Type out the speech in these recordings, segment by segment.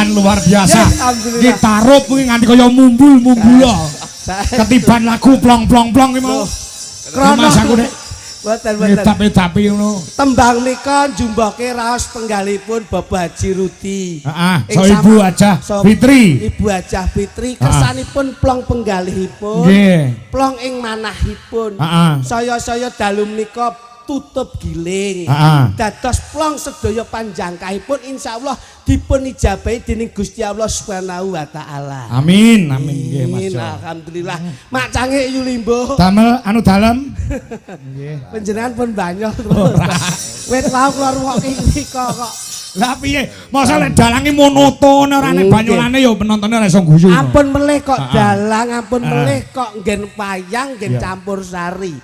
ketiban luar biasa. Ki tarup kuwi nganti kaya mumbul-mumbul. Ketiban lagu plong-plong-plong ki mau. Krana aku nek mboten. Tapi ngono. Tembang nika njumboke raos penggalipun Bapak Haji Rudi. Heeh, so Ibu Hajah Fitri. Ibu Hajah Fitri kesanipun plong penggalihipun. Nggih. Plong ing manahipun. Saya dalu menika tutup giling. Dados plong sedaya panjangkahipun insyaallah dipun ijabahi dening Gusti Allah Subhanahu wa taala. Amin, amin nggih Mas. Alhamdulillah. Mak Cangik Yulimbo. Damel anu dalem. Nggih. Panjenengan pun banyak terus. Wis wau kula rungokke nika kok. Lah piye? Masa lek dalange monoton ora nek banyolane ya penontonnya ora iso guyu. Ampun melih kok dalang, ampun melih kok nggen payang, nggen campur sari.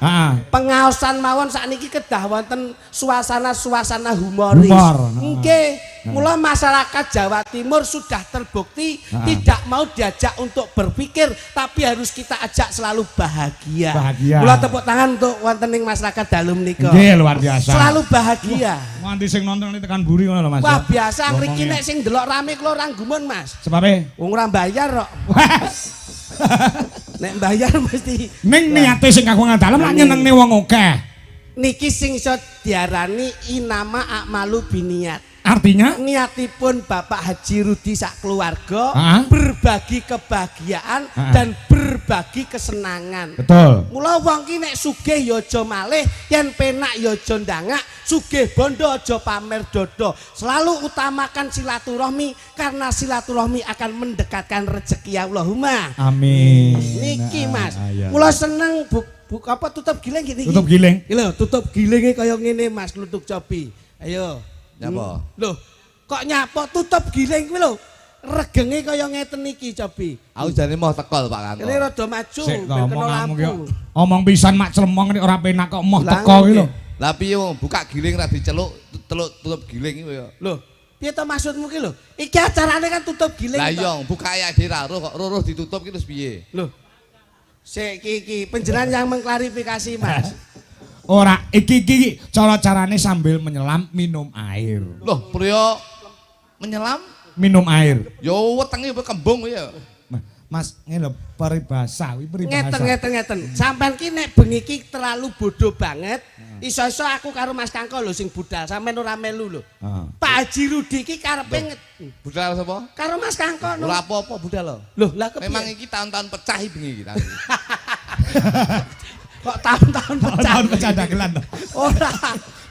Pengaosan mawon sakniki kedah wonten suasana-suasana humoris. Nggih. Mula masyarakat Jawa Timur sudah terbukti tidak mau diajak untuk berpikir, tapi harus kita ajak selalu bahagia. Mula tepuk tangan untuk wonten ing masyarakat dalu menika. Nggih, luar biasa. Selalu bahagia. Nganti sing nonton tekan buri ngono lho Mas. Wah, biasa ngriki nek sing delok rame kula ora gumun Mas. Sebabe? Wong ora bayar kok. Nek bayar mesti ning niate sing aku ngadalem lak nyenengne wong akeh. Niki sing iso diarani inama akmalu biniat. Artinya niatipun Bapak Haji Rudi sak keluarga berbagi kebahagiaan dan berbagi kesenangan. Betul. Mula wong ki nek sugih ya aja malih, yen penak ya aja ndangak, sugih bondo aja pamer dodo. Selalu utamakan silaturahmi karena silaturahmi akan mendekatkan rezeki Allahumma. Amin. Niki Mas. Mula seneng buka apa tutup giling gini. Tutup giling. Lho, tutup gilinge kaya ngene Mas Nutuk Cobi. Ayo. Nyapa? Loh, kok nyapa tutup giling kuwi lho. Regenge kaya ngeten iki, Cobi. Aku jane mau teko Pak Kang. Ini rada maju ben kena lampu. Omong pisan mak clemong nek ora penak kok moh teko iki lho. Lah piye wong buka giling ra diceluk, tutup giling iki ya. Lho, piye to maksudmu ki lho? Iki acarane kan tutup giling. Lah iya, buka ya dhewe ra roh kok roh ditutup ki terus piye? Lho. Sik iki panjenengan yang mengklarifikasi, Mas. Ora, iki cara-carane sambil menyelam minum air. Loh, priya menyelam minum air. Yo wetenge kembung ya. Mas, ngene lho, peribahasa, kuwi peribahasa. Ngeten. Sampeyan ki nek bengi ki terlalu bodoh banget. Iso-iso aku karo Mas Kangko lho sing budal, sampeyan ora melu lho. Pak Haji Rudi ki karepe budal sapa? Karo Mas Kangko. Ora apa-apa budal lho. Loh, lah kepiye? Memang iki tahun-tahun pecah bengi iki. Kok tahun-tahun pecah dagelan to. Ora.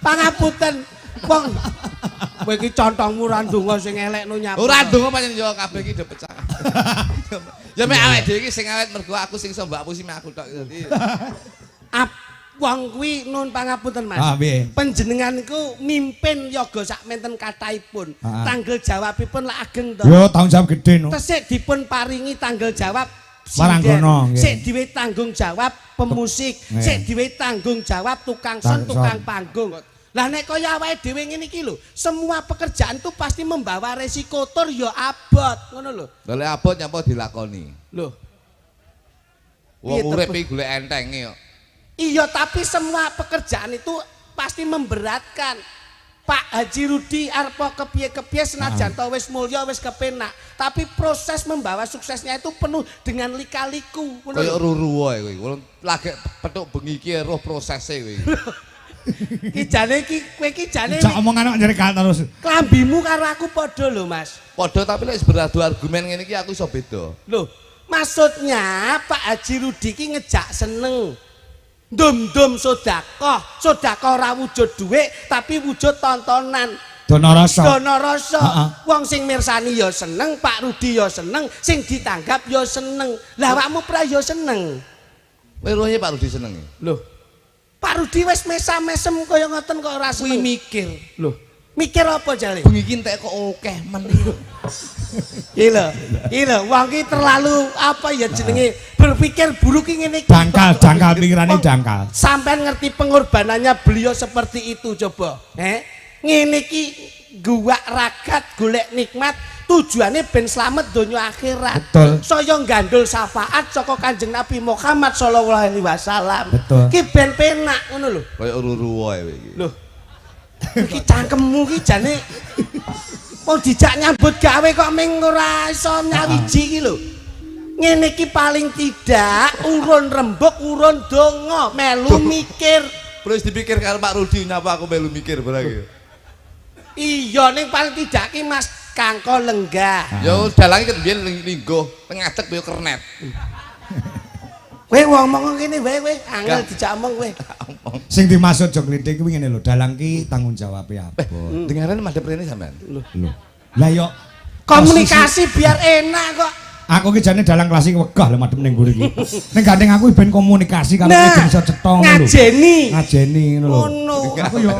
Pangapunten. Wong kowe iki contongmu ra ndonga sing elekno nyapu. Ora ndonga pancen yo kabeh iki do pecah. Ya mek awake dhewe iki sing awet mergo aku sing iso mbak pusi mek aku tok dadi. Wong kuwi nun pangapunten Mas. Panjenengan niku mimpin yoga sak menten kathahipun. Tanggal jawabipun lak ageng to. Yo tanggung jawab gedhe no. Tesik dipun paringi tanggal jawab Maranggono nggih. Sik dhewe tanggung jawab pemusik, sik dhewe tanggung jawab tukang son, tukang panggung. Lah nek kaya awake dhewe ngene iki lho, semua pekerjaan itu pasti membawa resiko tur ya abot, ngono lho. Lah abot nyapa dilakoni. Lho. Wong urip iki golek entenge kok. Iya, tapi semua pekerjaan itu pasti memberatkan. Pak Haji Rudi arep kepiye-kepiye senajan to wis mulya wis kepenak, tapi proses membawa suksesnya itu penuh dengan lika-liku. Kaya ruru wae kowe. Lagi petuk bengi iki roh prosese kowe. Ki jane iki kowe iki jane cak omongan kok nyerekal terus. Klambimu karo aku padha lho, Mas. Padha tapi lek beradu argumen ngene iki aku iso beda. Lho, maksudnya Pak Haji Rudi iki ngejak seneng. Dum-dum sedekah ora wujud dhuwit tapi wujud tontonan. Dono rasa. Wong sing mirsani ya seneng, Pak Rudi ya seneng, sing ditanggap ya seneng. Lah awakmu pra ya seneng. Weruhe Pak Rudi seneng. Lho. Pak Rudi wis mesam-mesem kaya ngoten kok ora seneng. Mikir. Lho. Mikir apa jale? Bengi iki entek kok akeh men. Iki lho, wong ki terlalu apa ya jenenge berpikir buruk ki ngene iki. Dangkal pikirane dangkal. Sampean ngerti pengorbanannya beliau seperti itu coba. Ngene iki guwak ragat golek nikmat tujuannya ben slamet donya akhirat. Betul. Saya gandul syafaat saka Kanjeng Nabi Muhammad sallallahu alaihi wasallam. Betul. Ki ben penak ngono lho. Kaya uru-uru wae iki. Lho. Iki cangkemmu ki jane Wong dijak nyambut gawe kok ming ora iso nyawiji iki lho. Ngene iki paling tidak urun rembug, urun donga, melu mikir. Terus dipikir karo Pak Rudi nyapa aku melu mikir barang. Iya ning paling tidak ki Mas Kangko lenggah. Ya dalange ket biyen linggo, ngadeg yo kernet. Kowe ngomong ngene wae kowe, angel dijak omong kowe. Sing dimaksud jog klitik kuwi ngene lho, dalang ki tanggung jawab apa? Dengaran madhep rene sampean. Lho. Lah yo komunikasi biar enak kok. Aku ki jane dalang klasik wegah lho madhep ning mburi iki. Ning gandeng aku ben komunikasi karo kowe iso cetha ngono lho. Ngajeni ngono lho. Ngono. Aku yo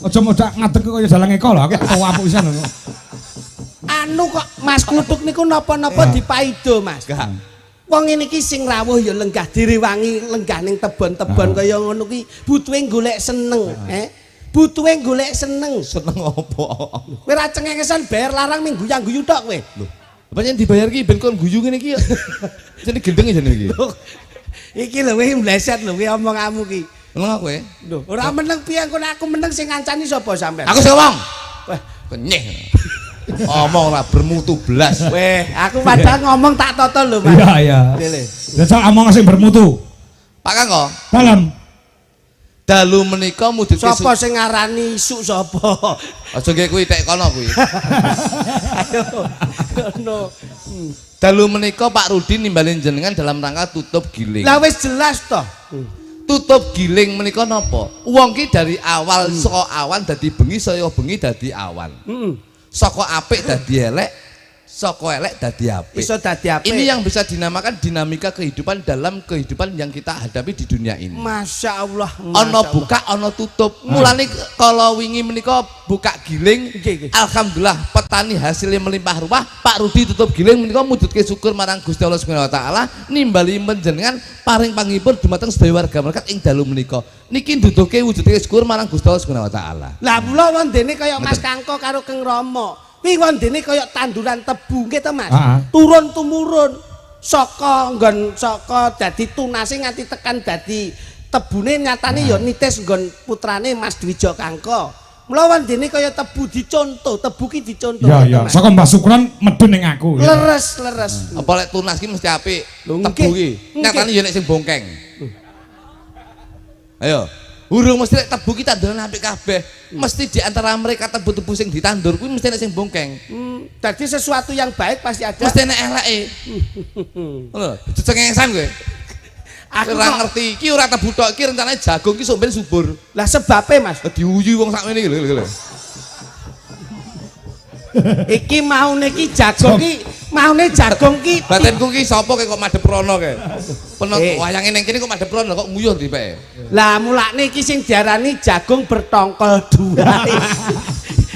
aja modak ngadeg kaya dalang eko lho, aku tuwa apuk pisan lho. Anu kok Mas Kluthuk niku napa-napa dipaido Mas. Wong ngene iki sing rawuh ya lenggah direwangi lenggah ning tebon-tebon kaya ngono ki butuhe golek seneng, butuhe golek seneng. Seneng apa? Kowe ra cengengesan bayar larang ming guyang-guyu tok kowe. Lho, pancen dibayar ki ben kon guyu ngene iki ya. Jane gendeng jane iki. Iki lho kowe mleset lho kowe omonganmu ki. Meneng kowe? Lho, ora meneng piye engko aku meneng sing ngancani sapa sampean? Aku sing ngomong. Wah, kenyeh. Omong lah bermutu blas. Weh, aku padahal ngomong tak totol lho, Mas. Iya. Dasar omong sing bermutu. Pak Kangko. Dalam. Dalu menika mujudke sapa sing ngarani isuk sapa? Aja nggih kuwi tek kono kuwi. Ayo. Ngono. Dalu menika Pak Rudi nimbalin jenengan dalam rangka tutup giling. Lah wis jelas toh. Tutup giling menika napa? Wong ki dari awal saka awan dadi bengi saya bengi dadi awan. Saka apik dadi elek, saka elek dadi apik. Iso dadi apik. Ini yang bisa dinamakan dinamika kehidupan dalam kehidupan yang kita hadapi di dunia ini. Masya Allah. Ono buka, ono tutup. Mulane kalau wingi menika buka giling, alhamdulillah petani hasilnya melimpah ruah. Pak Rudi tutup giling menika mujudke syukur marang Gusti Allah Subhanahu wa taala, nimbali panjenengan paring panghibur dumateng sedaya warga masyarakat ing dalu menika. Niki nduduhke wujudke syukur marang Gusti Allah Subhanahu wa taala. Lah kula wondene kaya Mas Kangko karo Kang Rama. Kuwi wondene kaya tanduran tebu nggih to Mas. Turun tumurun saka nggon saka dadi tunase nganti tekan dadi tebune nyatane ya nitis nggon putrane Mas Dwija Kangko. Mula wondene kaya tebu dicontoh, tebu ki dicontoh. Iya, saka Mbah Sukron medun ning aku. Leres. Apa lek tunas ki mesti apik. Tebu ki nyatane ya nek sing bongkeng. Ayo. Urung mesti lek tebu ki tanduran apik kabeh. Mesti di antara mereka tebu-tebu sing ditandur kuwi mesti nek sing bongkeng. Jadi sesuatu yang baik pasti ada. Mesti nek eleke. Ngono, dicengengesan kowe. Aku ora ngerti, iki ora tebu tok, iki rencanane jagung ki sok ben subur. Lah sebabe Mas, diuyu wong sakmene iki lho. Iki maune ki jagung ki, maune jagung ki. Batinku ki sapa kok madhep rono kae. Penot wayange ning kene kok madhep rono kok nguyuh dipeke. Lah mulane iki sing diarani jagung bertongkol dua.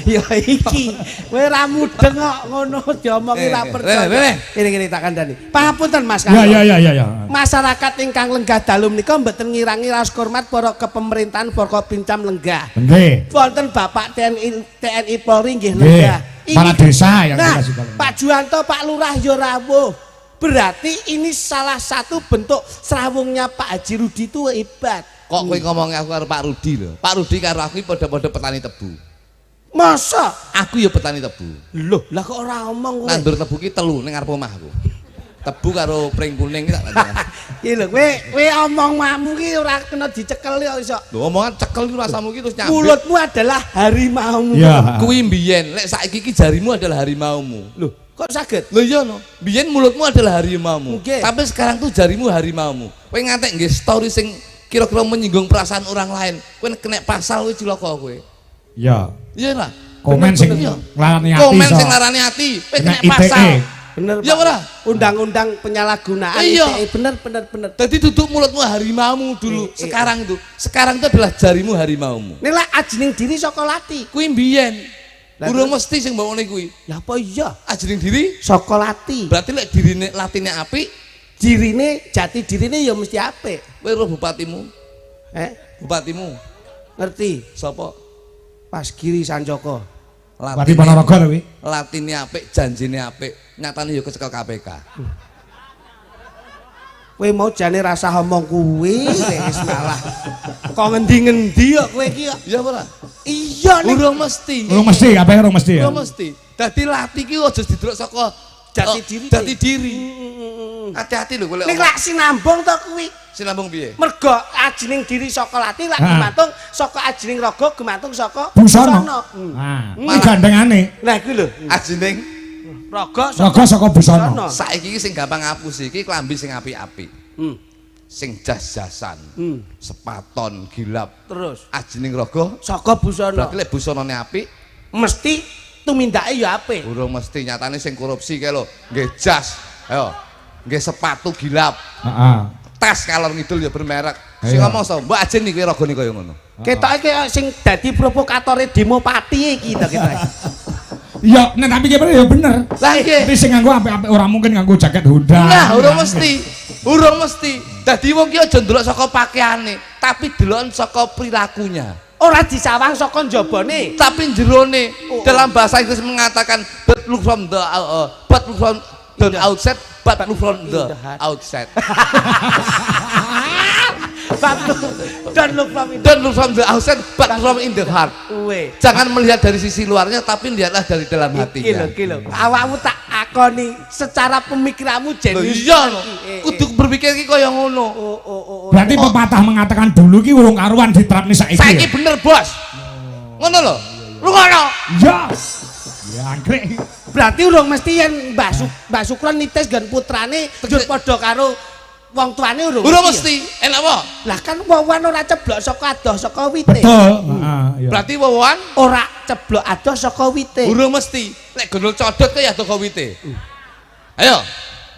Ya iki kowe ora mudeng kok ngono diomongi ra percaya. Kene tak kandhani. Pangapunten Mas Kangko. Ya. Masyarakat ingkang lenggah dalu menika mboten ngirangi rasa hormat para kepemerintahan Forkopincam lenggah. Nggih. Wonten Bapak TNI Polri nggih lenggah. Kepala desa yang dikasih Pak Juwanto, Pak Lurah ya rawuh. Berarti ini salah satu bentuk serawungnya Pak Haji Rudi itu hebat. Kok kowe ngomong aku karo Pak Rudi lho. Pak Rudi karo aku padha-padha petani tebu. Masa? Aku ya petani tebu. Loh, lah kok ora omong kowe? Nandur tebu ki telu ning ngarep omahku. Tebu karo pring kuning ki tak kandhani. Iki lho kowe omongmu ki ora kena dicekel ya iso. Lho omongan cekel ki rasamu ki terus nyambit. Mulutmu adalah harimaumu. Kuwi mbiyen, lek saiki ki jarimu adalah harimaumu. Loh, kok saged? Lho iya no. Mbiyen mulutmu adalah harimaumu. Tapi sekarang tuh jarimu harimaumu. Kowe ngantek nggih story sing kira-kira menyinggung perasaan orang lain. Kowe kena pasal kowe cilaka kowe. Ya. Iya lah. Komen sing larani ati. Komen sing larani ati, kena pasal. Bener. Ya ora? Undang-undang penyalahgunaan ITE bener. Jadi duduk mulutmu harimaumu dulu. Sekarang itu adalah jarimu harimaumu. Nek lak ajining diri saka lati. Kuwi mbiyen. Urung mesti sing mbawone kuwi. Lah apa iya? Ajining diri saka lati. Berarti lek dirine latine apik, dirine jati dirine ya mesti apik. Kowe ro bupatimu? Bupatimu. Ngerti? Sapa? Pasgiri Sancoko. Bupati Ponorogo kuwi. Latine apik, janjine apik, nyatane ya kecekel KPK. Kowe mau jane rasa omong kuwi wis malah. Kok ngendi-ngendi kok kowe iki kok. Ya ora? Iya nek Urung mesti. Urung mesti, apa urung mesti ya? Urung mesti. Dadi latih ki aja didelok saka jati diri. Jati diri. Hati-hati lho kowe. Nek lak sinambung to kuwi. Sinambung piye? Mergo ajining diri saka latih lak gumantung saka ajining raga gumantung saka busana. Nah, iki gandengane. Lah iku lho. Ajining raga saka busana. Saiki iki sing gampang ngapus iki klambi sing apik-apik. Sing jas-jasan. Sepaton, gilap. Terus ajining raga saka busana. Berarti lek busanane apik mesti tumindake ya apik. Urung mesti nyatane sing korupsi kae lho, nggih jas. Ayo. Nggih sepatu gilap. Heeh. Tas kalor ngidul ya bermerek. Sing ngomong so, Mbak Ajin iki ragane kaya ngono. Ketoke sing dadi provokatore demo pati iki to ketok. Iya, nek tapi ya bener. Lah nggih. Tapi sing nganggo apik-apik ora mungkin nganggo jaket Honda. Nah, urung mesti. Urung mesti. Dadi wong ki aja ndelok saka pakaiane, tapi delok saka perilakunya. Ora disawang saka njabane, tapi jerone. Dalam bahasa Inggris mengatakan but look from the outside, but look from the outside. Don't look from the outside, but from in the heart. Jangan melihat dari sisi luarnya, tapi lihatlah dari dalam hatinya. Kilo. Awakmu tak akoni secara pemikiranmu jenius. Iya, kudu berpikir ki kaya ngono. Berarti pepatah mengatakan dulu ki urung karuan diterapne saiki. Saiki bener, Bos. Ngono lho. Lu ngono. Iya. Ya anggrek. Berarti urung mesti yen Mbah Sukron nitis gan putrane njur padha karo wong tuane urung. Urung mesti. Enak apa? Lah kan wawan ora ceblok saka adoh saka wite. Betul. Heeh, Berarti wawan ora ceblok adoh saka wite. urung mesti. Lek gondol codot kaya adoh saka wite. Ayo.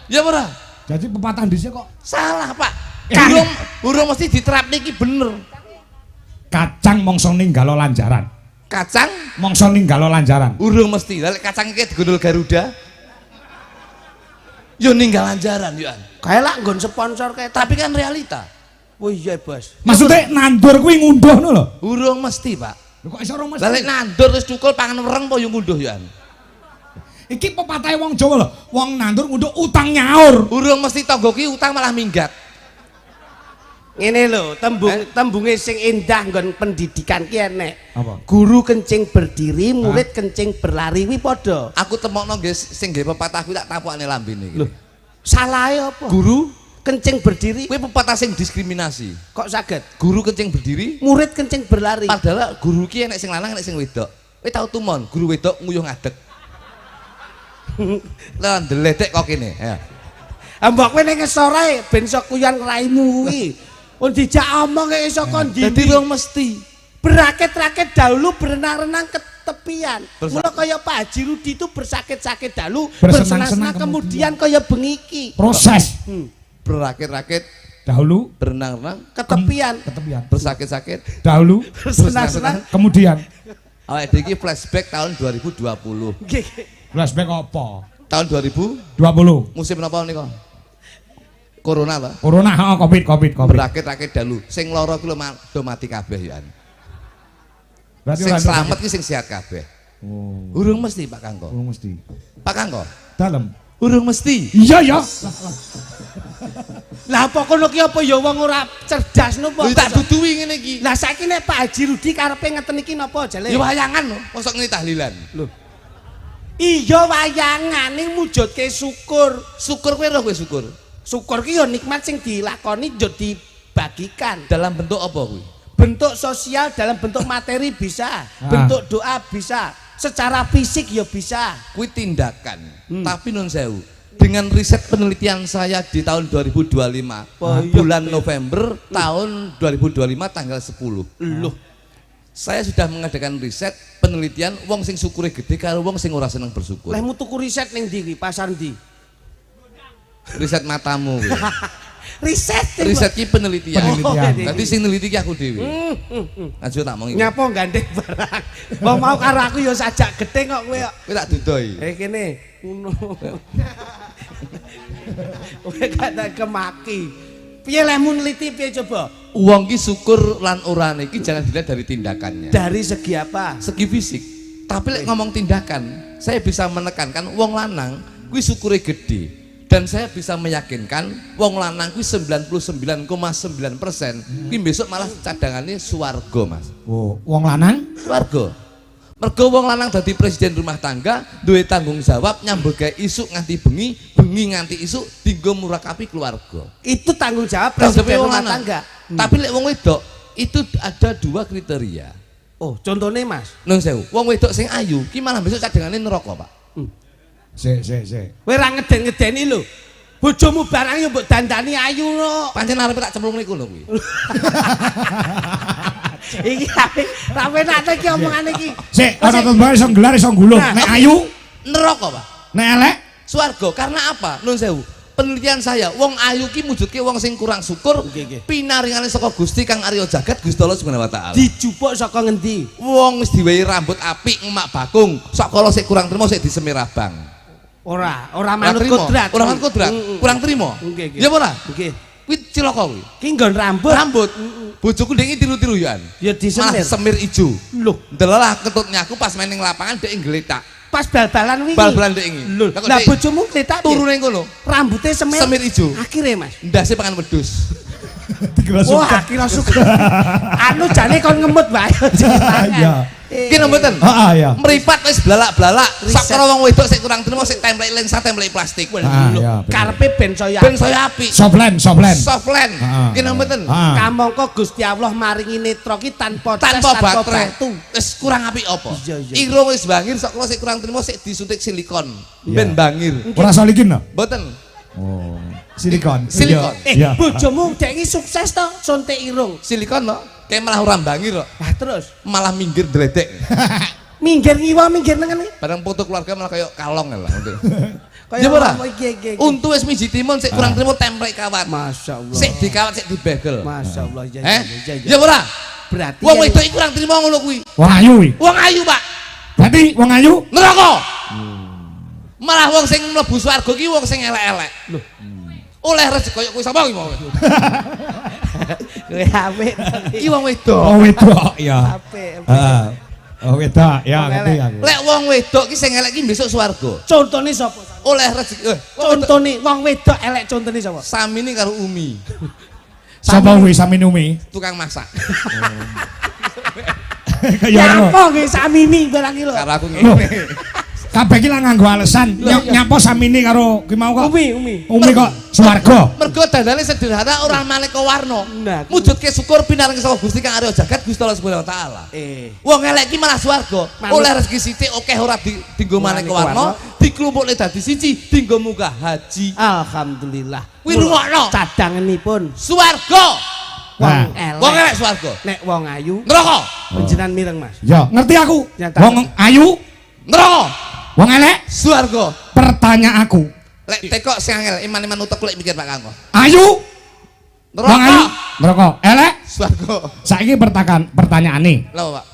Ya ora? Jadi pepatah dhisik kok Salah, Pak. Urung mesti diterapne iki bener. kacang mongso ninggalo lanjaran. Kacang Mongso ninggalo lanjaran. urung mesti. Lah lek kacang iki digondol Garuda yo ninggal lanjaran yo. Kae lak nggon sponsor kae Tapi kan realita. Oh iya, Bos. Maksudnya nandur kuwi ngunduhno lho. Urung mesti, Pak. Lho kok iso ora mesti? Lah lek nandur terus cukul pangan wereng apa yo ngunduh yo. Iki pepatahe wong Jawa lho. Wong nandur ngunduh utang nyaur. Urung mesti tangga ki utang malah minggat. Ngene lho, tembunge sing endah nggon pendidikan ki enek. Apa? Guru kencing berdiri, murid kencing berlari kuwi padha. Aku temokno nggih sing nggih pepatah kuwi tak tapukane lambene iki. Lho, salahe apa? Guru Kencing berdiri kuwi pepatah sing diskriminasi. kok saged? Guru kencing berdiri, Murid kencing berlari. padahal guru ki enek sing lanang enek sing wedok. Kowe tau tumon, guru wedok nguyuh ngadeg. Lah ndeletek kok kene, ya. Mbok kowe ning ngesore ben iso kuyon raimu kuwi. Wong dijak omong kaya iso kon ndi. Dadi wong mesti Berakit-rakit dahulu berenang-renang ke tepian. Mula kaya Pak Haji Rudi itu bersakit-sakit dahulu, bersenang-senang kemudian kaya bengiki. Proses. berakit-rakit Dahulu berenang-renang Ke tepian. bersakit-sakit dahulu Bersenang-senang. kemudian awake dhewe iki flashback tahun 2020. flashback apa? Tahun 2020 20 musim napa nika? Corona Pak. Corona, covid. Berakit-rakit dahulu. Sing lara ku do mati kabeh ya. Berarti Sing ora selamat ki sing sehat kabeh. Oh, Urung mesti Pak Kangko. urung mesti. Pak Kangko. Dalem. Urung mesti. Iya ya. Lah apa kono ki apa ya wong ora cerdas nopo? Lha tak duduhi ngene iki. Lah saiki nek Pak Haji Rudi karepe ngeten iki napa jale? Ya wayangan lho, mosok ngene tahlilan. Lho. Iya wayangan ning mujudke syukur. Syukur kowe roh kowe syukur. Syukur ki ya nikmat sing dilakoni yo dibagikan. Dalam bentuk apa kuwi? Bentuk sosial dalam bentuk materi bisa, bentuk doa bisa, secara fisik ya bisa. Kuwi tindakan. Tapi nun sewu. Dengan riset penelitian saya di tahun 2025, bulan November tahun 2025 tanggal 10. Loh, Saya sudah mengadakan riset penelitian wong sing syukure gede karo wong sing ora seneng bersyukur. lehmu tuku riset ning ndi pasar ndi? Riset matamu kuwi. Riset Ki penelitian. Penelitian. Tadi sing neliti ki aku dhewe. Aja tak mongi. Nyapa gandeng barang. Wong mau karo aku ya sajak gede kok kowe kok. Kowe tak dudoi. Kene ngono. Kowe gak tak kemaki. Piye lehmu neliti piye coba? Wong ki syukur lan orane iki jangan dilihat dari tindakannya. Dari segi apa? Segi fisik. Tapi lek ngomong tindakan, saya bisa menekankan wong lanang kuwi syukure gede. Dan saya bisa meyakinkan wong lanang kuwi 99,9% kuwi besok malah cadangannya swarga, Mas. Oh, wong lanang swarga. Mergo wong lanang dadi presiden rumah tangga, duwe tanggung jawab nyambut gawe isuk nganti bengi, bengi nganti isuk dienggo murakapi keluarga. Itu tanggung jawab presiden rumah tangga. Tapi lek wong wedok itu ada 2 kriteria. Oh, contohnya Mas. Nun sewu, wong wedok sing ayu ki malah besok cadangane neraka, Pak. Sik. Kowe ra ngeden-ngedeni lho. Bojomu barang yo mbok dandani ayu no. Pancen arepe tak cemplung niku lho kuwi. Iki ra penak iki omongane iki. Sik, ora tembang iso nggelar iso ngguluh. Nek ayu neraka, Pak. Nek elek swarga. Karena apa? Nun sewu. Penelitian saya, wong ayu ki mujudke wong sing kurang syukur, pinaringane saka Gusti Kang Arya Jagat Gusti Allah Subhanahu wa taala. Dijupuk saka ngendi? Wong wis diwehi rambut apik ngemak bakung, sok kala sik kurang trimo sik disemir abang. Ora manut kodrat. Ora manut kodrat. Kurang trimo. Ya ora? Nggih. Kuwi cilaka kuwi. Ki nggon rambut. Rambut. Bojoku ndek tiru-tiru yan. Ya disemir. Semir ijo. Loh, ndelalah ketutnya aku pas main ning lapangan ndek ngletak. pas bal-balan wingi. Bal-balan ndek iki. Lah bojomu kletak turune ngono. Rambutnya semir ijo. Akhire, Mas. Ndase pangan wedhus. Wah, kira suka. Anu jane kon ngemut wae. Iya. Ki mboten? Heeh, ya. Mripat wis blalak-blalak. Sakra wong wedok sik kurang trimo sik templek lensa templek plastik. Karepe ben saya apik. Softland. Softland. Ki mboten? Kamangka Gusti Allah maringi netra ki tanpa baterai. Wis kurang apik apa? Irung wis bangir sakra sik kurang trimo sik disuntik silikon. Ben bangir. Ora solikin lho? Mboten. Oh, silikon. Bojomu dek iki sukses to suntik irung. Silikon to. Kayak malah ora bangir kok. Lah terus malah minggir dredek. Minggir ngiwa minggir nengen. Barang foto keluarga malah kayak kalong lah. Ya ora? Untu wis miji timun sik kurang trimo templek kawat. Masyaallah. Sik dikawat sik dibegel. Masyaallah. Ya ora? Berarti wong wedok iki kurang trimo ngono kuwi. Wong ayu kuwi. Wong ayu, Pak. Berarti wong ayu neraka. Malah wong sing mlebu swarga ki wong sing elek-elek. Lho. Oleh rezeki koyo kuwi sapa iki mau. Kowe apik. Iki wong wedok. Oh wedok ya. Apik. Heeh. Oh wedok ya ngerti aku. Lek wong wedok ki sing elek ki besok swarga. Contone sapa? Oleh rezeki. Contone wong wedok elek contone sapa? Samini karo Umi. Sapa kuwi Samini Umi? Tukang masak. Ya apa nggih Samini barang iki lho. Karo aku ngene. Kabeh iki lah nganggo alasan nyapa Samini karo ki mau kok. Umi kok swarga. Mergo dandane sederhana ora maneka warna. Mujudke syukur pinaring saka Gusti Kang Arya Jagat Gusti Allah Subhanahu wa taala. Wong elek iki malah swarga. Oleh rezeki sithik akeh ora dienggo maneka warna, diklumpukne dadi siji dienggo munggah haji. Alhamdulillah. Kuwi rungokno cadangenipun swarga. Wong elek swarga. Nek wong ayu neraka. Panjenengan mireng, Mas. Ya, ngerti aku. Wong ayu neraka. Wong elek swarga. Pertanyaanku. Lek tekok sing angel iman-iman utek lek mikir Pak Kangko. Ayu neraka. Wong ayu neraka. Elek swarga. Saiki pertanyaane. Lho, Pak.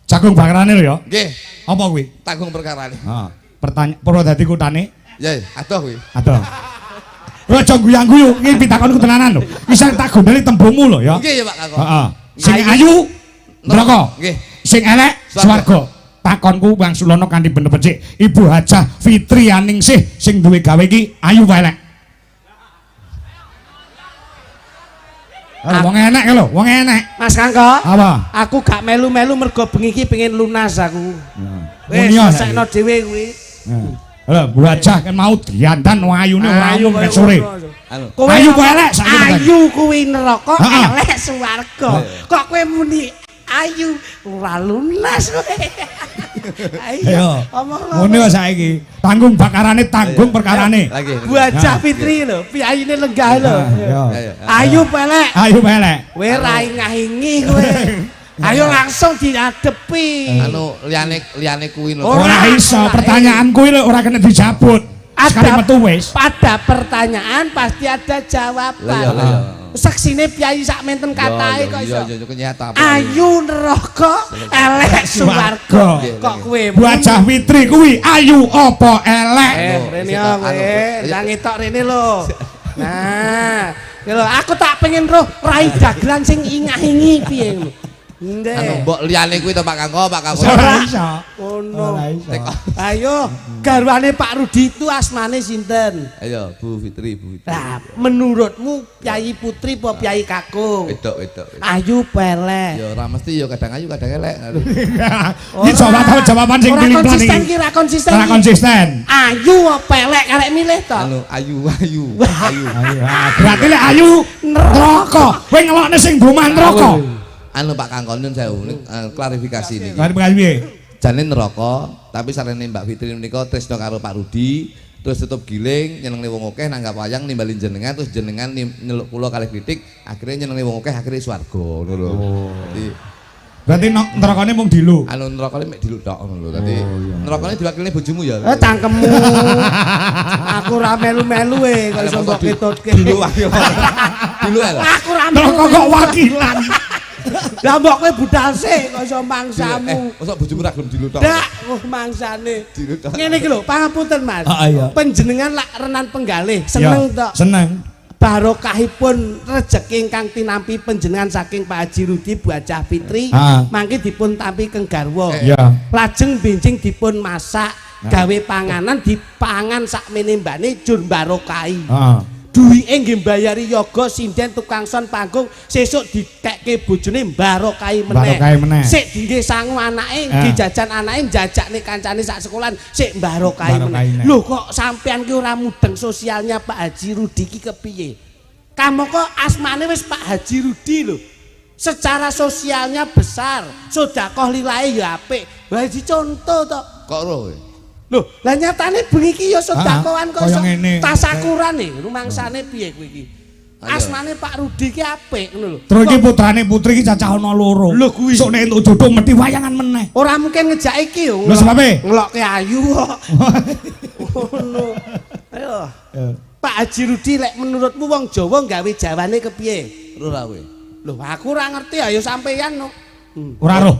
Jagung bakarane lho ya. Nggih. Apa kuwi? Tanggung perkarane. Heeh. Purwodadi kutane. Ya, adoh kuwi. Adoh. Aja guyang-guyu, iki pitakonku tenanan lho. Bisa tak gondeli tembungmu lho ya. Nggih ya Pak Kangko. Heeh. Sing ayu neraka. Nggih. Sing elek swarga. Takonku Bang Sulono kanthi bener becik. Ibu Hajah Fitri Aningsih sing duwe gawe iki ayu wae elek. Wong enek lho, wong enek. Mas Kangko. Apa? Aku gak melu-melu mergo bengi iki pengen lunas aku. Wis sekno dhewe kuwi. Lha Bu Hajah kan mau diandan ayune ora umum nek sore. Kowe ayu kok elek saiki. Ayu kuwi neraka, elek swarga. Kok kowe muni ayu ora lunas kowe. Ayo. Ngene wae saiki. Tanggung bakarane, tanggung perkarane. Bu Hajah Fitri lho, piyayine lenggah lho. Ayu pelek. Ayu pelek. Kowe ra ingah-ingi kowe. Ayo langsung diadepi. Anu liyane kuwi lho. Ora iso, pertanyaan kuwi lho ora kena dijabut. Sekali metu wis. Pada pertanyaan pasti ada jawaban. Saksine piyayi sak menten katahe kok iso. Ayu neraka, elek swarga. Kok kowe Bu Hajah Fitri kuwi ayu apa elek? Rene kowe, ndang etok rene lho. Nah, lho aku tak pengen roh rai dagelan sing ingah-ingi piye ngono. Anu mbok liyane kuwi to Pak Kangko, Pak Kangko. Ora iso. Ono. Ayo, garwane Pak Rudi itu asmane sinten? Ayo, Bu Fitri, Bu Fitri. Lah, menurutmu Piyayi Putri apa Piyayi Kakung? Wedok. Ayu pelek. Ya ora mesti ya kadang ayu kadang elek. Iki jawaban sing pilih-pilih iki. Ora konsisten. Ora konsisten. Ayu apa pelek karek milih to? Anu ayu. Berarti lek ayu neraka. Kowe ngelokne sing bumah neraka. Anu Pak Kangkon nyun sewu klarifikasi niki. Klarifikasi piye? Jane neraka, tapi sarene Mbak Fitri menika tresno karo Pak Rudi, terus tutup giling nyenengne wong akeh nanggap wayang nimbalin jenengan terus jenengan nyeluk kula kalih kritik, akhirnya nyenengne wong akeh akhirnya swarga ngono lho. Dadi berarti nerakane mung dilu. Anu nerakane mek diluk tok ngono lho. Dadi nerakane diwakilne bojomu ya. Cangkemmu. Aku ra melu-melu kok iso mbok ketutke. Dilu wae. Dilu lho. Aku ra melu kok wakilan. Lah mbok kowe budal sik kok iso mangsamu. Mosok bojomu ra gelem dilu tok. Ndak, mangsane. Ngene iki lho, pangapunten Mas. Panjenengan lak renan penggalih, seneng tok. Seneng. Barokahipun rejeki ingkang tinampi panjenengan saking Pak Haji Rudi Bu Hajah Fitri, mangke dipun tampi keng garwa. Lajeng benjing dipun masak, gawe panganan dipangan sakmene mbane jur barokahi. Duwike nggih mbayari yoga sinden tukang son panggung sesuk ditekke bojone barokahi meneh. Sik dingge sangu anake nggih jajan anake jajakne kancane sak sekolahan sik barokahi meneh. Lho kok sampean ki ora mudeng sosialnya Pak Haji Rudi ki kepiye? Kamu kok asmane wis Pak Haji Rudi lho. Secara sosialnya besar, sedekah lilahe ya apik. Wah dicontoh to. Kok roh? Loh, lah nyatane bengi iki ya sedekahan kok iso tasakuran rumangsane piye kowe iki? Asmane Pak Rudi ki apik ngono lho. Terus iki putrane Putri iki cacah ana loro. Lho kuwi sok nek entuk jodoh mesti wayangan meneh. Ora mungkin ngejak iki yo. Lho sebabe? Ngelokke ayu kok. Ngono. Ayo. Pak Haji Rudi lek menurutmu wong Jawa gawe jawane kepiye? Ora kowe. Lho aku ora ngerti ayo sampeyan no. Ora roh.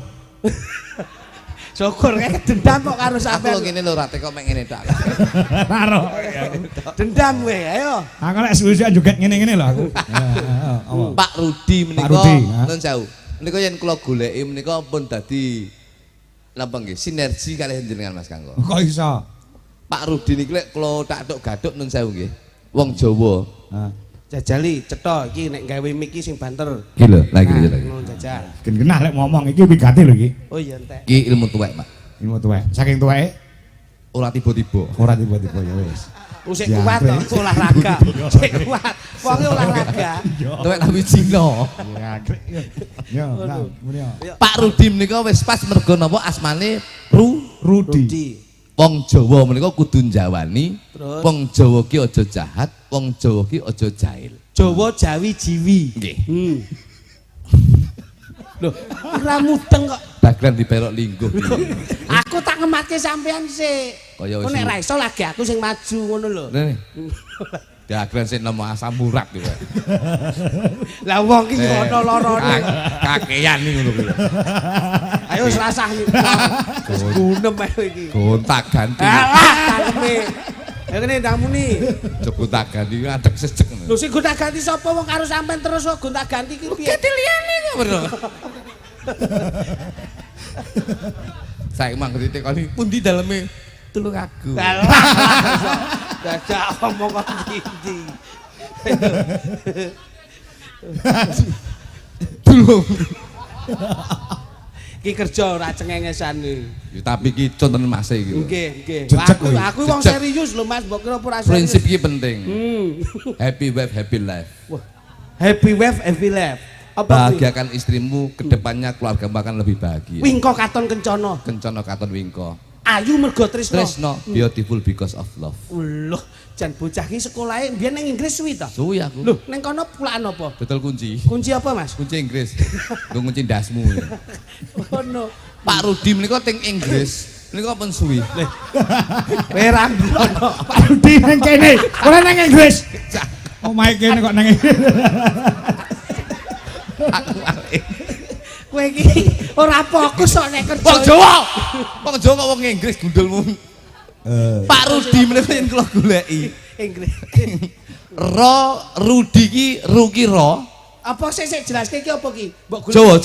Syukur kayak dendam kok karo sampean. Aku ngene lho rate kok mek ngene tok. Karo. Dendam kowe, ayo. Aku lek suwi-suwi joget ngene-ngene lho aku. Pak Rudi menika nun sewu. Menika yen kula goleki menika pun dadi napa nggih sinergi kalih jenengan Mas Kangko. Kok iso? Pak Rudi niki lek kula tak tok gaduk nun sewu nggih. Wong Jawa. Jajali cetha iki nek gawe mic iki sing banter. Iki lho, lagi lagi. Ngono jajal. Gen genah lek ngomong iki wigati lho iki. Oh iya entek. Iki ilmu tuwek, Pak. Ilmu tuwek. Saking tuweke ora tiba-tiba. Ora tiba-tiba ya wis. Sik kuat to olahraga. Sik kuat. Wonge olahraga. Tuwek tapi Cina. Ya, yo, nah, muni. Pak Rudi menika wis pas mergo napa asmane Rudi. Wong Jawa menika kudu njawani, wong Jawa ki aja jahat, wong Jawa ki aja jahil. Jawa Jawi Jiwi. Nggih. Lho, ora mudeng kok. Dagelan diperok lingguh. Aku tak ngematke sampean sik. Kaya wis. Kok nek ra iso lagi aku sing maju ngono lho. Dagelan sing nemu asam urat iki. Lah wong ki ono lorone. Kakean iki ngono kuwi. Ayo wis rasah niku. Gunem ae iki. Gontak ganti. Alah, kaleme. Ya kene ndamuni. Gontak ganti adek sejek ngono. Lho sing gontak ganti sapa wong karo sampean terus kok gontak ganti ki piye? Ganti liyane kok bro. Saya mang ditekoni pundi daleme tulung aku. Dadak omong kok ndi. Tulung. Ki kerja ora cengengesan iki. Ya tapi ki conten Mas iki. Nggih. Aku wong serius lho Mas, mbok kira ora serius. Prinsip iki penting. Happy wife happy life. Happy wife happy life. Apa bahagiakan istrimu, kedepannya keluarga akan lebih bahagia. Wingko katon kencana. Kencana katon wingko. Ayu mergo tresno. Tresno, beautiful because of love. Loh, jan bocah ki sekolahe mbiyen ning Inggris suwi ta? Suwi aku. Loh, ning kono pulaan apa? Betul kunci. Kunci apa, Mas? Kunci Inggris. Nggo kunci ndasmu. Ono. Pak Rudi menika teng Inggris. Menika pun suwi. Kowe ra ngono. Pak Rudi nang kene, ora nang Inggris. Omahe kene kok nang Kowe iki ora fokus kok nek kerja. Wong Jawa. Wong Jawa kok wong Inggris gundulmu. Pak Rudi menika yen kula goleki. Inggris. Rudi ki ru ki ro, Apa sik jelaske iki apa ki? Mbok Jawa.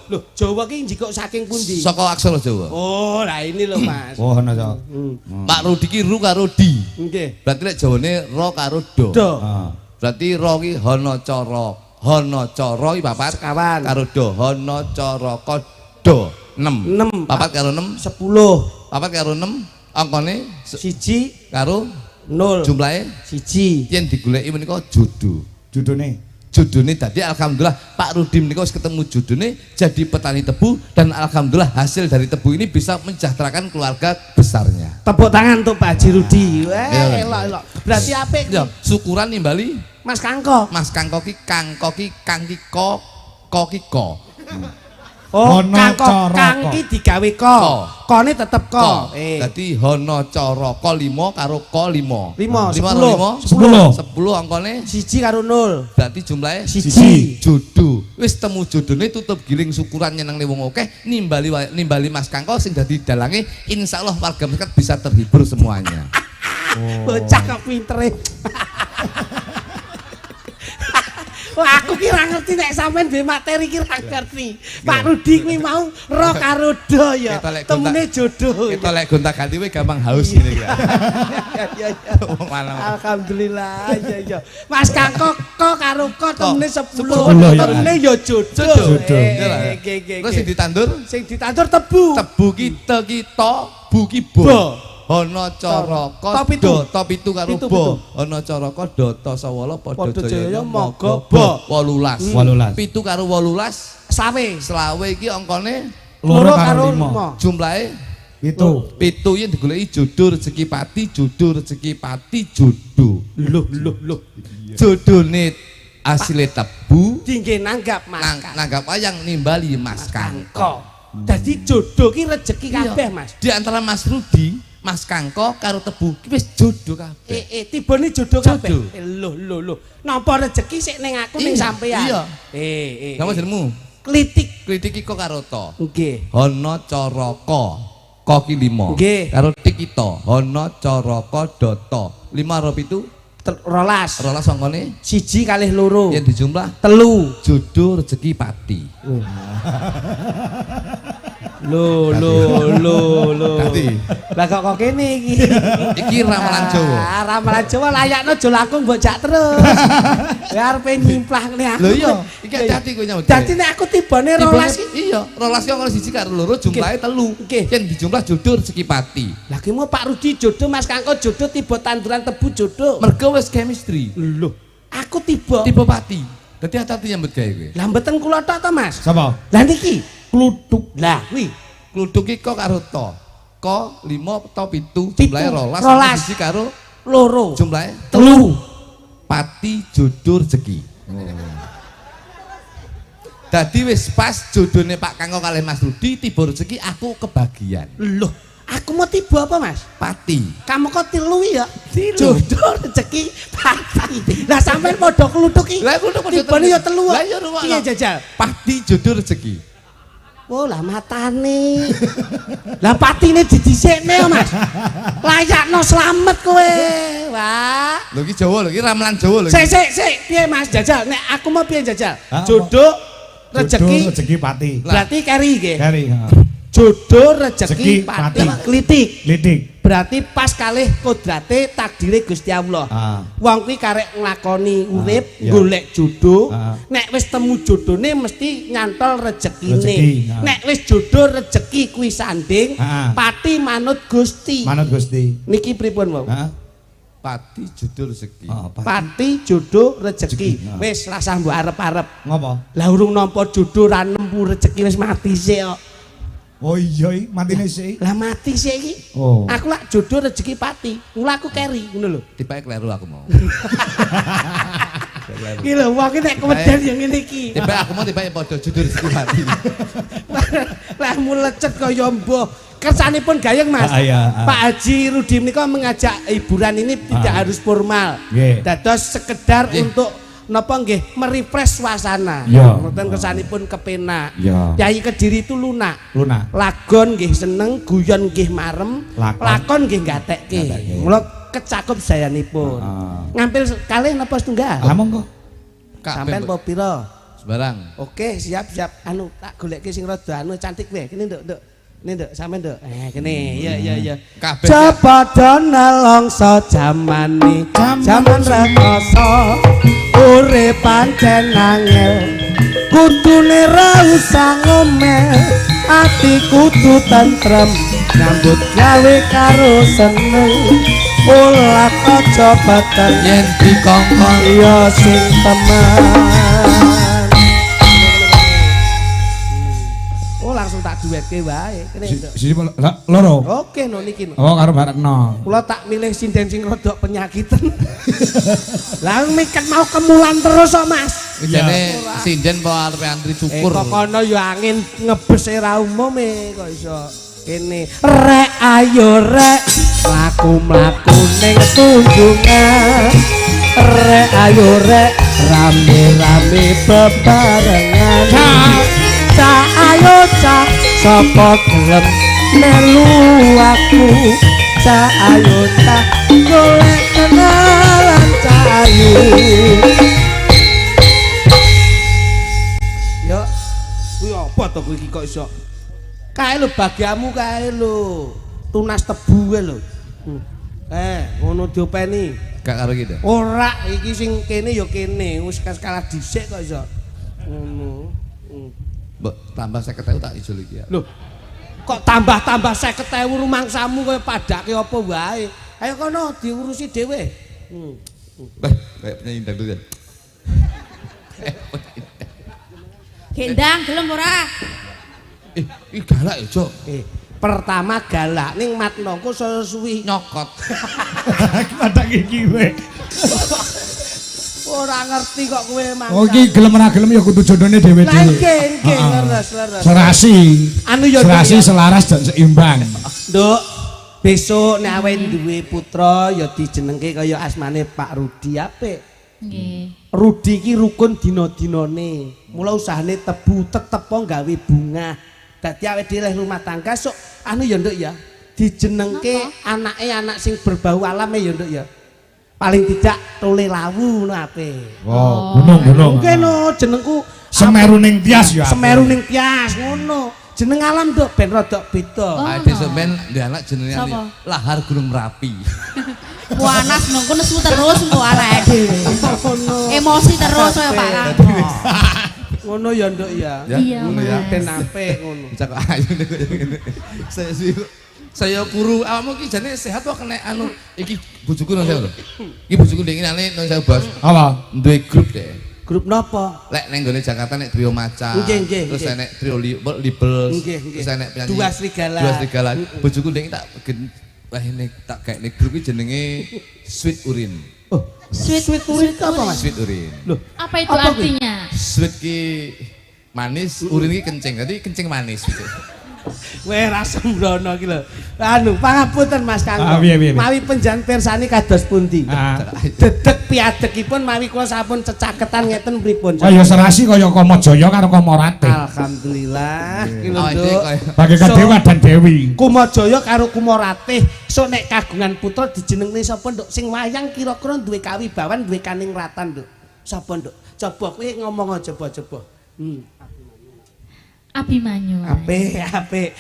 Lho, Jawa ki njikok saking pundi? Saka aksara Jawa. Oh, lah ini lho Mas. Oh, ana to. Pak Rudi ki ru karo di. Nggih. Berarti lek Jawane ro karo do. Berarti ro ki hana cara. Hana cara iki papat sekawan karo do. Hana cara do 6. Papat karo 6 10. Papat karo 6 angkane 1 karo 0. Jumlahe 1. Yen digoleki menika judu. Judune tadi alhamdulillah Pak Rudi menika wis ketemu judune jadi petani tebu dan alhamdulillah hasil dari tebu ini bisa mensejahterakan keluarga besarnya. Tepuk tangan untuk Pak Haji Rudi. Elok. Berarti apik ya, syukuran nimbali Mas Kangko. Mas Kangko ki kang ki ko ki ko. Oh, kang ki digawe ko. Kone tetep ko. Dadi hana cara ko 5 karo ko 5. 10 angkane 1 karo 0. Berarti jumlahe 1. Jodoh. Wis temu jodone tutup giling syukuran nyenengne wong akeh nimbali Mas Kangko sing dadi dalange insyaallah warga masyarakat bisa terhibur semuanya. Bocah kok pintere. Wah, aku kira ngerti nek sampean duwe materi ki ra ngerti. Pak Rudi kuwi mau ro karo do ya. Temune jodoh. Kita lek gonta-ganti kowe gampang haus ngene ya. Ya. Alhamdulillah. Ya. Mas Kangko ko karo ko temune 10. Temune ya jodoh. Terus sing ditandur? Sing ditandur tebu. Tebu kita bu ki bo. Ana caraka do to 7 karo bo. Ana caraka do to sawala padha jaya maga bo 18. 7 karo 18 slawe iki angkane 2 karo 5. Jumlahe 7. 7 yen digoleki jodoh rezeki pati jodoh. Loh. Jodone asile tebu dingge nanggap Mas. Nanggap wayang nimbali Mas Kangko. Dadi jodoh ki rezeki kabeh Mas. Di antara Mas Rudi Mas Kangko karo tebu ki wis jodoh kabeh. Tibane jodoh kabeh. Lho. Napa rezeki sik ning aku ning sampean. Iya. Napa jenengmu? Klitik. Klitik iki kok karo to. Nggih. Hana caraka. Ko ki 5. Nggih. Karo tikita. Hana caraka data. 5 karo 7 12 angkane 1 kalih 2. Yen dijumlah 3. Jodoh rezeki pati. Lho. Lah kok kene iki. Iki ramalan Jawa. Ramalan Jawa layakno aja langkung mbok jak terus. Ya arepe nyimplah ngene aku. Lho iya, iki hati kowe nyambut. Dadi nek aku tibane 12 iya, 12 ki angkane 1 karo 2 jumlahe 3. Yen dijumlah jodoh rezeki pati. Lah ki mau Pak Rudi jodoh Mas Kangko jodoh tiba tanduran tebu jodoh. Mergo wis chemistry. Lho, aku tiba pati. Dadi hati-hati nyambut gawe kowe. Lah mboten kula tok to Mas. Sapa? Lah niki Kluthuk. Lah kuwi kluthuk iki kok karo to. Ko 5 to 7 jumlahe 12 1 karo 2 jumlahe 3. Pati jodoh rezeki. Dadi wis pas jodone Pak Kangko kalih Mas Rudi tiba rezeki aku kebagian. Loh, aku mau tiba apa Mas? Pati. Kamu kok 3 ya? Jodoh rezeki pati. Lah sampean padha kluthuk iki. Lah kluthuk padha tibane ya 3. Lah ya piye jajal? Pati jodoh rezeki. Oh lah matane. Lah patine didhisikne ya Mas. Layakno slamet kowe. Wah. Lho iki Jawa lho, iki ramalan Jawa lho. Sik, piye Mas Jajal? Nek aku mau piye Jajal? Jodoh rezeki pati. Berarti keri nggih. Keri, jodoh rezeki pati klitik. Berarti pas kalih kodrate takdire Gusti Allah. Wong kuwi karek nglakoni urip golek jodoh. Nek wis temu jodone mesti nyantol rezekine. Nek wis jodoh rezeki kuwi sanding, pati manut Gusti. Niki pripun, Wong? Pati jodoh rezeki. Pati jodoh rezeki. Wis rasah mbok arep-arep. Ngopo? Lah urung nampa jodoh ra nempu rezeki wis mati sik kok. Oh iya, matine sik. Lah mati sik iki. Aku lak jodoh rezeki pati. Mula aku keri ngono lho. Tibake kleru aku mau. Iki lho wong iki nek keweden ya ngene iki. Tibake aku mau tibake padha jodoh rezeki pati. Lah mulecet kaya mbah. Kersanipun gayeng Mas. Pak Haji Rudi menika mengajak hiburan ini tidak harus formal. Dados sekedar untuk napa nggih merefresh suasana. Mboten kersanipun kepenak. Kyai Kediri itu lunak. Lagon nggih seneng, guyon nggih marem, lakon nggih gatekke. Mula kecakup sayanipun. Ngampil kalih napa setunggal? Lah monggo. Sampeyan apa pira? Sembarang. Oke, siap. Anu tak goleke sing rada anu cantik wae. Kene nduk. Ini nduk, sampe nduk. Kene. Iya. Kabeh. Cepada nelongso jamane. Jaman rekoso. Urip pancen angel. Kudune ra usah ngomel. Ati kudu tentrem. Nyambut gawe karo seneng. Ulah aja batal Yen dikongkon ya sing teman. Oh langsung tak duetke wae. Kene nduk. Siji loro. Oke no niki. Oh karo Barekno. Kula tak milih sinden sing rodok penyakitan. Lah miket mau kemulan terus kok Mas. jane sinden po arep antri cukur. Kok kono ya angin ngebes ra umume kok iso kene. Rek ayo rek mlaku-mlaku ning tunjungan. Rek ayo rek rame-rame bebarengan. Cak ayo cak sapa gelem melu aku. Cak ayo cak golek kenalan cak ayo. Yo kuwi apa to kuwi kok iso kae lho bagiamu kae lho tunas tebu kae lho ngono diopeni Gak karo iki to ora iki sing kene ya kene wis kalah dhisik kok iso ngono mbok tambah 50.000 tak ijol iki ya lho kok tambah-tambah 50.000 rumangsamu kowe padake apa wae ayo kono diurusi dhewe kayak penyanyi dangdut kan Gendang gelem ora? Ih galak ya, Cok. Pertama galak ning matnoku suwi Nyokot. Madak iki kowe. Ora ngerti kok kowe mang. Oh iki gelem ora gelem ya kudu jodone dhewe-dhewe. Lah nggih, leres. Serasi. Anu ya serasi selaras dan seimbang. Nduk, besok nek awake duwe putra ya dijenengke kaya asmane Pak Rudi apik. Nggih. Rudi iki rukun dina-dinane. Mula usahane tebu tetep gawe bunga. Dadi awake dhewe rumah tangga sok anu ya nduk ya. Dijenengke anake anak sing berbau alame ya nduk ya. Paling tidak tole lawu ngono apik. Oh, gunung-gunung. Mungkin no jenengku Semeru ning Tias ya. Semeru ning Tias ngono. Jeneng alam nduk ben rada beda. Ah besok ben ndek anak jenenge Lahar Gunung Merapi. Panas nunggu nesu terus engko arek dhewe. Emosi terus kaya Pak Rangko. Ngono ya nduk ya. Iya, ngono ya. Ben apik ngono. Cak ayu nek kaya ngene. Saya kuru awakmu iki jane sehat kok kena anu iki bojoku nang saya lho. Iki bojoku ndek ngene nang saya Bos. Apa? Duwe grup deh. Grup napa? Lek nang gone Jakarta nek trio maca. Nggih. Terus enek trio libel. Terus enek penyanyi. Dua serigala. Dua serigala. Bojoku ndek tak wah ini tak kayak nek grup iki jenenge Sweet Urin. Oh, sweet urin apa Mas? Sweet Urin. Loh, Apa itu artinya? Sweet ki manis, urin ki kencing. Jadi kencing manis gitu. Weh ra sembrono iki lho. Anu, pangapunten Mas Kanggo. Piye. Mawi penjan pirsani kados pundi? Dedeg piadekipun mawi kula sampun cecaketan ngeten pripun? Kaya serasi kaya Kamajaya karo Kamorate. Alhamdulillah. Iki lho Nduk. Bagaikan dewa dan dewi. Kumajaya karo Kumaratih. Sok nek kagungan putra dijenengne sapa Nduk? Sing wayang kira-kira duwe kawibawan, duwe kaningratan Nduk. Sapa Nduk? Coba kowe ngomong coba. Abimanyu. Apik.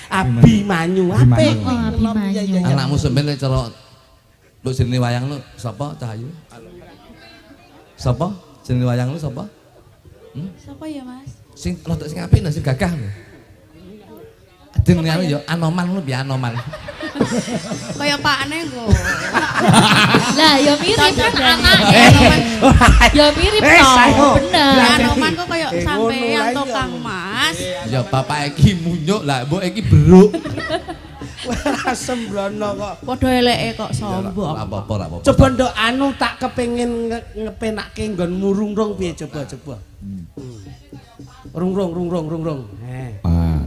Abimanyu. Apik. Abimanyu. Anakmu sampeyan cara lu jenenge wayang lu sapa Cahayu? Sapa? Jenenge wayang lu sapa? Sapa ya, Mas? Sing rodok sing apik sing gagah lho. Adeng anu ya Anoman lu piye Anoman. Kaya pakne kok. Lah ya mirip kan anak. Ya mirip toh. Bener. Anoman kok kaya sampean to Kang Mas. Ya bapak iki munyuk lah mbok iki beruk. Ora sembrono kok. Padha eleke kok sombong. Apa-apa. Coba Nduk anu tak kepengin ngepenake nggon murung-rung piye coba. Rung.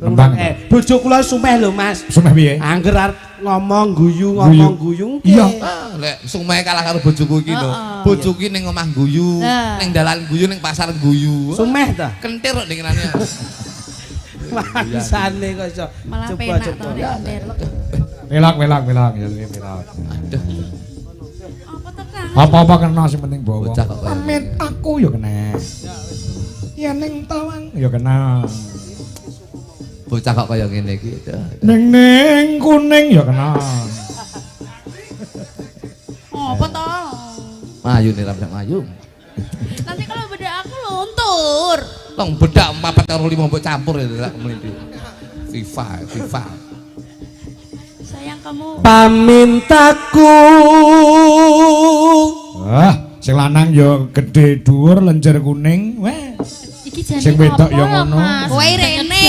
Tembang. Bojo kula sumeh lho Mas. Sumeh piye? Angger arep ngomong guyu. Iya. Lek sumeh kalah karo bojoku iki lho. Bojoku iki ning omah guyu, ning dalan guyu, ning pasar guyu. Sumeh ta? Kentir kok dengenane. Maksane kok iso. Malah penak to nek entir. Welak ya welak. Aduh. Apa to Kang? Apa-apa kena sing penting bawa. Bocah kok. Amin aku ya kena. yen ning tawang ya kenal. Bocah kok kaya ngene iki. Ning kuning ya kenal. Apa to? Mayu nih ramdak mayu. Nanti kalau bedak aku luntur. Long bedak 4 karo 5 mbok campur ya lek mlinthi. FIFA. Sayang kamu. Pamintaku. Sing lanang ya gedhe dhuwur lenjer kuning. Weh. Iki jane Sing wedok ya ngono. Kowe rene.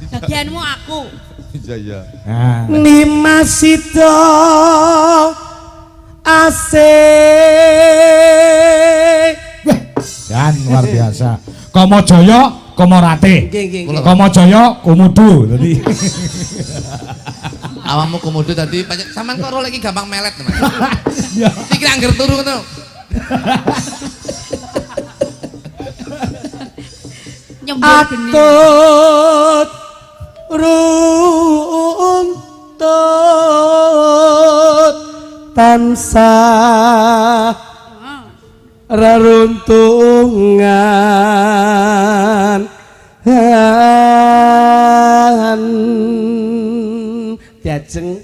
Bagianmu aku. Iya. Nimasito asik. Dan luar biasa. Kamajaya, Kamarate. Kamajaya, Komodo. Dadi Awakmu komodo tadi sampean kok ora lagi gampang melet, Mas. ya. Iki angger turu ngono. Atut runtut tansah reruntungan diajeng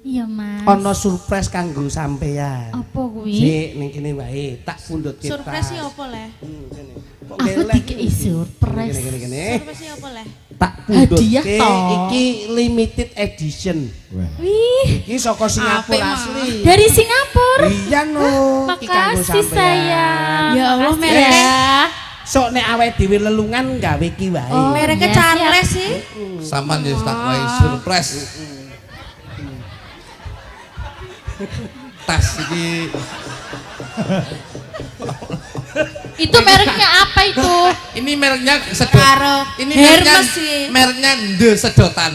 iya Mas ana surprise kanggo sampean apa kuwi sik ning kene wae tak pundhut kita surprise iki apa le aku dikei surprise kene surprise iki apa le tak pundhut toh. iki limited edition wih iki saka Singapura asli dari Singapura iya no iki kanggo makasih sayang ya Allah merek sok nek awake dhewe lelungan gawe iki wae mereknya Charles sih Sampean wis tak wae surprise. Tas iki itu mereknya apa itu? Ini mereknya sedot. Ini mereknya The Sedotan.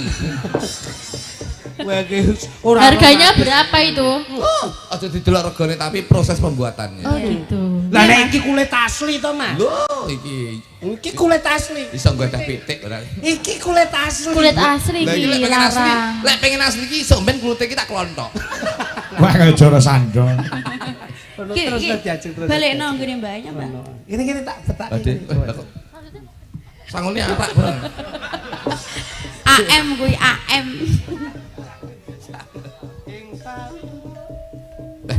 Harganya berapa itu? Aja didelok regane tapi proses pembuatannya. Oh gitu. Lah nek iki kulit asli to, Mas? Lho, iki kulit asli. iso nggadah pitik ora. Iki kulit asli. Kulit asli Lah iki iki lek pengen asli, larang. lek pengen asli iki iso mben kulite iki tak klonthok. Wah kaya joro sandong. Terus diajeng terus. Balekno nggone mbaknya, Mbak. Ini tak betak. Ade, sangulnya apa bareng? AM kuwi AM.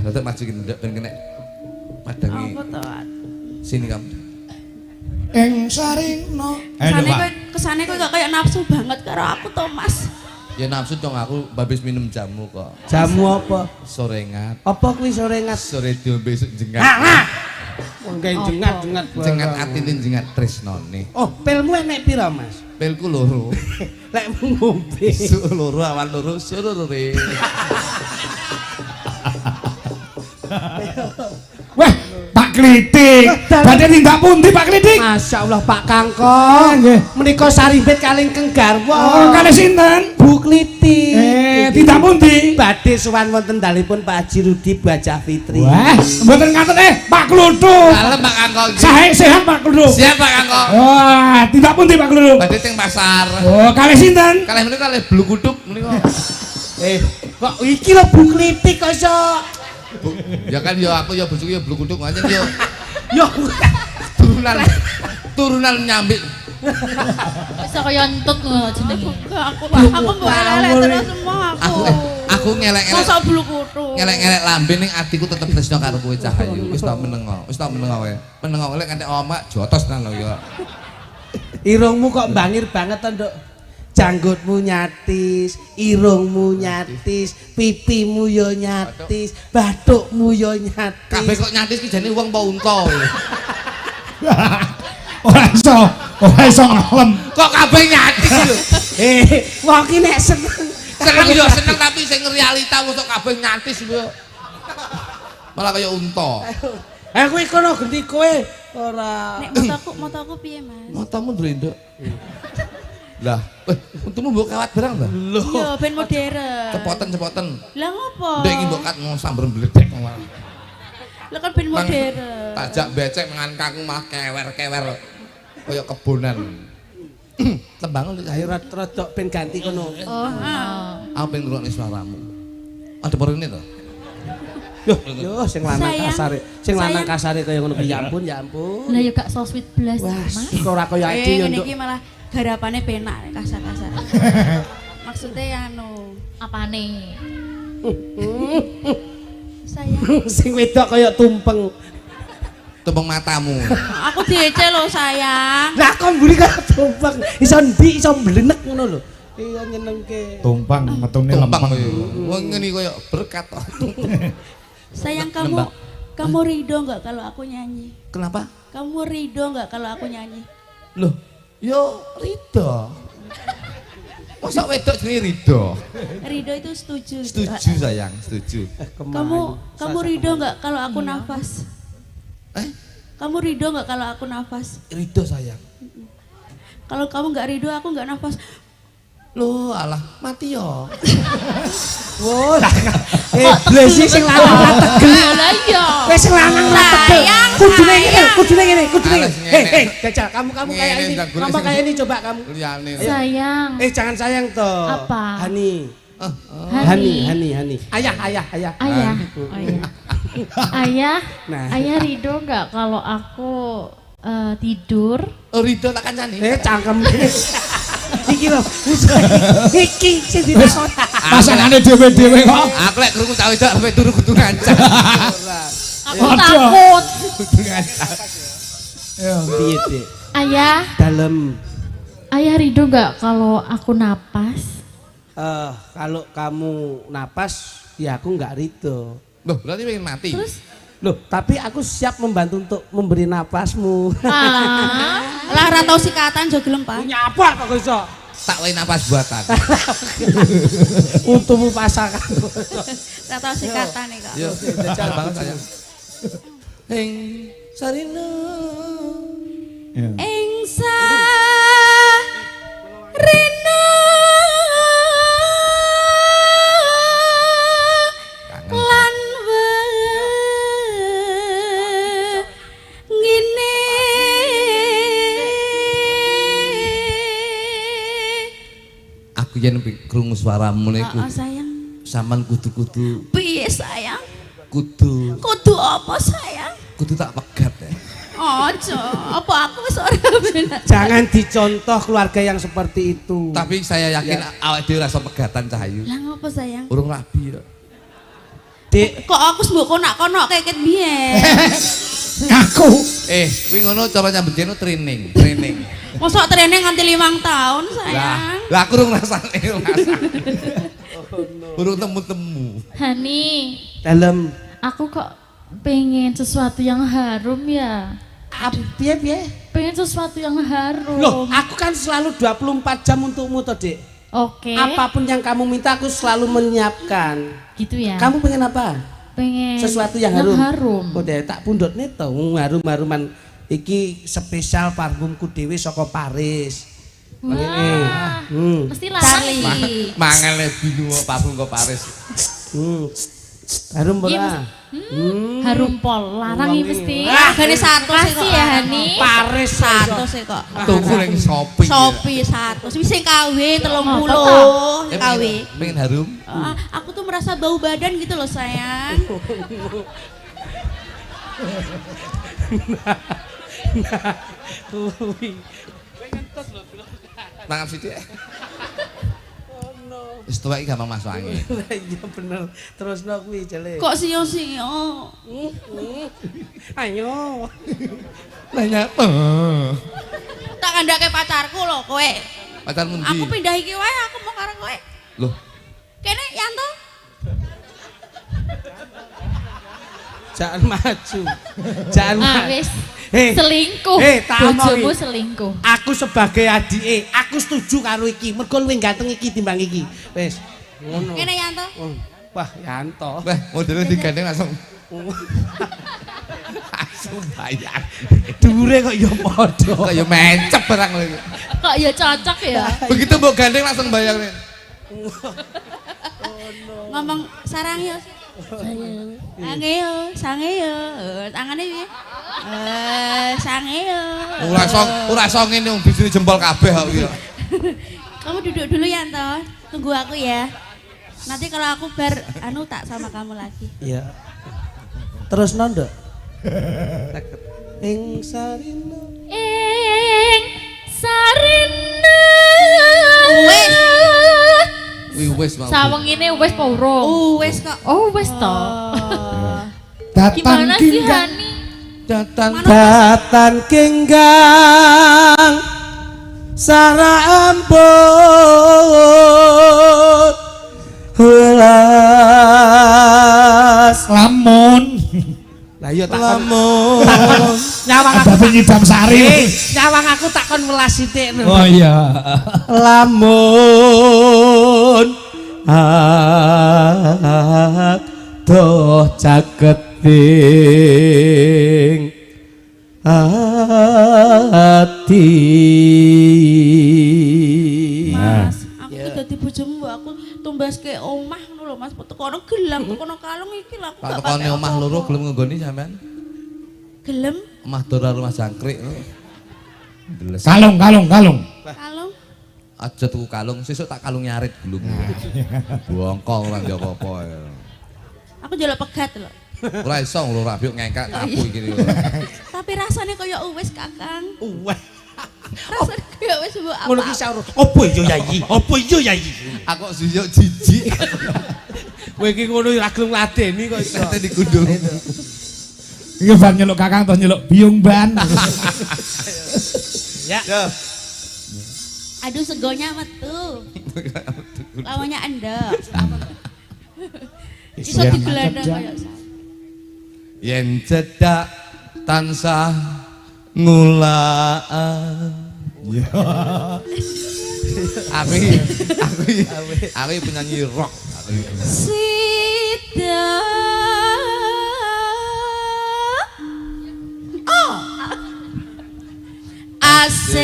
Nanti masukin ndek ben kena madangi. Apa to? Sini kamu. Ing sarina. Kesane kowe kok kayak nafsu banget karo aku to, Mas. Ya nafsu dong aku babis minum jamu kok. Jamu apa? Sorengat. Apa kuwi sorengat? Sore diombe besok jengat. Wong gawe jengat-jengat. Jengat atine jengat tresnone. Oh, pilmu enek pira, Mas? Pilku loro. Lek ngombe. Su loro awan loro surure. Wah, Pak Klitik. Badhe tindak pundi Pak Klitik? Masyaallah Pak Kangkong. Menika sarimbit kalih Keng Garwa. Oh, kalih sinten? Bu Klitik. Tindak pundi? Badhe sowan wonten dalipun Pak Haji Rudi Bajah Fitri. Wah, mboten ngaten Pak Kluthuk. Kalem Pak Kangkong. Sae sehat Pak Kluthuk. Siap Pak Kangkong. Wah, tindak pundi Pak Kluthuk? Badhe teng pasar. Oh, kalih sinten? Kalih menika kalih blukuduk menika. Kok iki lho Bu Klitik kok iso. Ya kan ya aku ya bojoku ya blukuduk aja yo. Yo Turunan nyambik. Bisa kaya entut ngono jenenge. Aku mbok elek terus semua aku. Aku ngelek-ngelek. Mosok bulu kutu. Ngelek-ngelek lambe ning atiku tetep tresno karo kowe Cahayu. Wis tak menengo. Wis tak menengo wae. Menengo lek kanthi omak jotos nang lho ya. Irungmu kok bangir banget to, Nduk. Janggutmu nyatis, irungmu nyatis, pipimu yo nyatis, bathukmu yo nyatis. Kabeh kok nyatis ki jane wong apa unta. Ora iso ngalem. Kok kabeh nyatis lho. Wong ki nek seneng. Seneng yo seneng tapi sing realita kok kabeh nyatis lho. Malah kaya unta. Kuwi kono genti kowe ora. Nek motoku piye, Mas? Matamu ndrendok. Lah, untumu mbok kawat barang ta? Iya, ben modern. Cepoten. Lah ngopo? Ndek iki mbok kat mau sambar mbledek malah. Lah kan ben modern. Tajak becek mangan kakung malah kewer-kewer kaya kebonan. Tembang lho Cahayu Rada ben ganti kono. Oh, Aku pengen ngrungokne suaramu. Ada perene to? Yo sing lanang kasare. Sing lanang kasare kaya ngono ya ampun, ya ampun. Lah yo gak so sweet blas, Mas. Ora kaya iki yo. Ngene iki malah garapane penak kasar-kasar. Maksudnya anu, apane? Sayang. Sing wedok kaya tumpeng. Tumpeng matamu. Aku diece lho, sayang. Lah kok mburi kaya tumpeng. Iso ndi iso mblenek ngono lho. Iya nyenengke. Tumpang metune lempeng. Wong ngene koyo berkat. Sayang kamu ridho enggak kalau aku nyanyi? Kenapa? Kamu ridho enggak kalau aku nyanyi? Loh, yo ridho. Masa wedok jenenge ridho? Ridho itu setuju. Setuju sayang, setuju. Kamu ridho enggak kalau aku nafas? Kamu ridho enggak kalau aku nafas? Ridho sayang. Kalau kamu enggak ridho aku enggak nafas. Loh, alah mati yo. Wah, blesi sing lanang ra tegel. Lah iya. Wis sing lanang ra tegel. Kudune ngene. Jajal kamu kayak ini. Kamu kayak ini coba kamu. Sayang. Jangan sayang toh. Apa? Hani. Ayah. Ayah. Nah. Ayah ridho enggak kalau aku tidur? Oh, ridho tak kancani. Cangkem. Iki lho. Iki sing ditakon. Pasangane dhewe-dhewe kok. Aku lek krungu cah wedok sampe turu kudu ngancam. Aku takut. Kudu ngancam. Yo, piye, Dik? Ayah. Dalem. Ayah ridho enggak kalau aku napas? Kalau kamu napas, ya aku enggak ridho. Loh, berarti pengen mati. Terus? Loh, tapi aku siap membantu untuk memberi napasmu. Lah ora tau sikatan jo gelem, Pak. Nyapa kok iso? Tak wae napas buatan. Untukmu pasangan. Ora tau sikatan iki kok. Yo, jajal banget sayang. Heng sarina. Ing sarina lan ngene Aku yen krungu suaramu niku. sayang. Sampean kudu-kudu. Piye sayang? Kudu Apa sayang? kudu tak pegat ya. Ojo, apa aku wis ora bener. Jangan dicontoh keluarga yang seperti itu. Tapi saya yakin awake dhewe rasa pegatan Cahayu. Lah ngopo sayang? Urung rabi ya. Dik, Kok aku mbok konak-konak keket biyen. Ngaku. Kuwi ngono cara nyambut jeno training. Mosok training nganti 5 tahun sayang. Lah aku urung rasane. Urung temu-temu. Hani, dalem. aku kok pengen sesuatu yang harum ya. Piye? Pengen sesuatu yang harum. Loh, aku kan selalu 24 jam untukmu toh, Dik. Oke. Apapun yang kamu minta aku selalu menyiapkan. Gitu ya. Kamu pengen apa? pengen sesuatu yang harum. Oh, deh tak pundhutne to harum-haruman iki spesial parfumku dhewe saka Paris. Wah, mesti lali. Mangane bingung parfum kok Paris. Harum ora? Harum pol, larang iki mesti. Gane 100 sih ya Hani. Paris 100 sih kok. Tuku ning Shopee. Shopee 100. Wis sing KW 30. KW. Pengen harum? Aku tuh merasa bau badan gitu loh sayang. Tangan sithik. Wis tuwa iki gampang masuk angin. Iya bener. Terusno kuwi jale. Kok sio-sio? Ayo. Nanya Tak kandhake pacarku lho kowe. pacarmu ndi? Aku pindah iki wae aku mau karo kowe. Loh, Kene Yanto. Jangan maju. Jangan maju. Wis. Selingkuh. Bojomu selingkuh. Aku sebagai adike, aku setuju karo iki. Mergo luwih ganteng iki timbang iki. Wis. Ngono. Kene Yanto. Wah, Yanto. wah modelnya digandeng langsung. Langsung bayar. Dhuwure kok ya padha. Kok ya mencep barang lho. Kok ya cocok ya? Begitu mbok gandeng langsung bayar. Ngomong sarang ya. Sayang. Sangeyo. Tangane piye? Sangeyo. Ora iso ngene wong bisine jempol kabeh kok iki. Kamu duduk dulu Yanto. Tunggu aku ya. Nanti kalau aku bar tak sama kamu lagi. Iya. Terus nanda. Ing sarina. Ing sarina. Wis mau. Sawengine wis apa urung? Wis kok. Oh, wis to. Datan Kinggang. Datan kinggang sara ampun welas lamun. Lah iya lamun Nyawang aku tak nyidam sari. Nyawang aku takon welas sithik. Oh iya. Lamun doh caketing ati. Mas, aku dadi bojomu aku tumbaske omah ngono lho Mas, tekono gelang, tekono kalung iki lho aku. Pak tekone omah loro gelem nggoni sampean? Gelem? Omah Dora rumah jangkrik. Kalung. Kalung. Aja tuku kalung, sesuk tak kalung nyarit belum. Bongkong ora ndek apa-apa. Aku njaluk pegat lho. Ora iso lho rabiuk ngengkak aku iki. Tapi rasane kaya uwis Kakang. Uweh. Rasane kaya wis mbok apa. Ngono ki saurus. Apa iya Yayi? Apa iya Yayi? Aku kok suyuk jijik. Kowe iki ngono ora gelem ngladeni kok iso. Kate digundung. Iki ban nyeluk Kakang to nyeluk biung ban. Ya. Aduh segonya metu. Lawannya endek. Iso digelandang kaya Yen cedak tansah ngulak. Aku penyanyi rock. Sida. Oh. Asih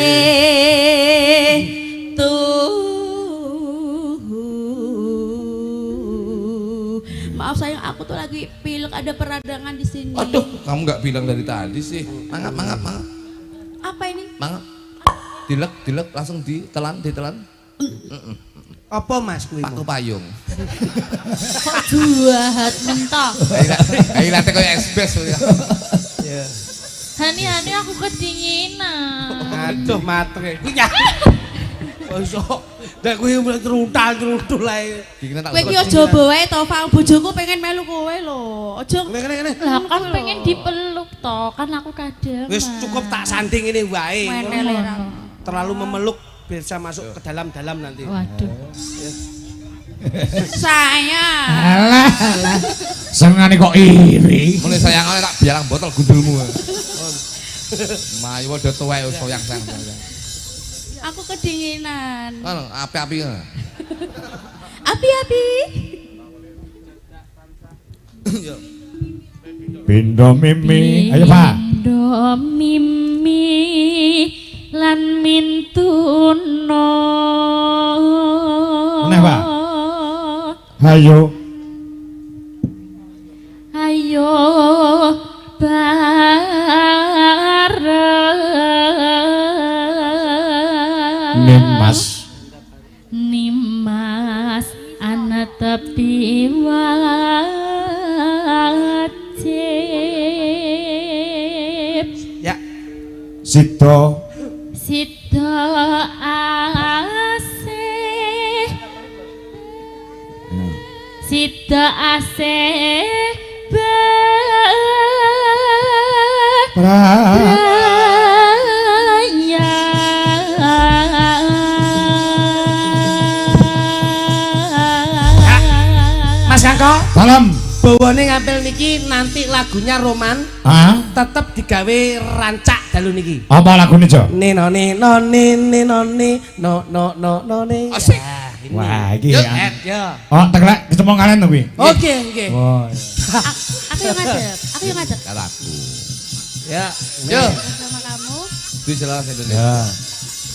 maaf sayang, aku tuh lagi pilek, ada peradangan di sini. Aduh, kamu nggak bilang dari tadi sih. Mangap. Apa ini? Mangap. Dilek langsung ditelan. Apa Mas kuwi? Paku payung. Kok jahat mentok. Ayo late koyo esbes. Ya. Hani aku kedinginan. Aduh matre. Kuwi ya. Iso. Nek kuwi mulai teruntal ae. Kowe iki aja bae to, Pak. Bojoku pengen melu kowe lho. Aja. Kene. Lah kan pengen dipeluk to, kan aku kadang. Wis cukup tak santing ini wae. Terlalu memeluk bisa masuk ke dalam-dalam nanti. Waduh. Sayang. Alah. Senengane kok iri. Mulai sayangane tak biarang botol gundulmu. Mayu udah tuwek sayang. Aku kedinginan. Kan api-api. Api-api. Pindo mimi. Ayo Pak. Pindo mimi lan mintuno. Meneh Pak. Ayo. Nimas ana tepi wajib. Ya. Sito asih Mas Kakko, salam. bawane ngampil niki nanti lagunya Roman. Tetep digawe rancak dalu niki. Apa lagune, Jo? Nenone. Asik. Wah, iki Ya. Oh, teklek kecemong kalian to kuwi. Oke, nggih. Oh. Aku yang ngadep. Kalaku. Ya. Yo, Sama kamu. di Selatan Indonesia. Ya.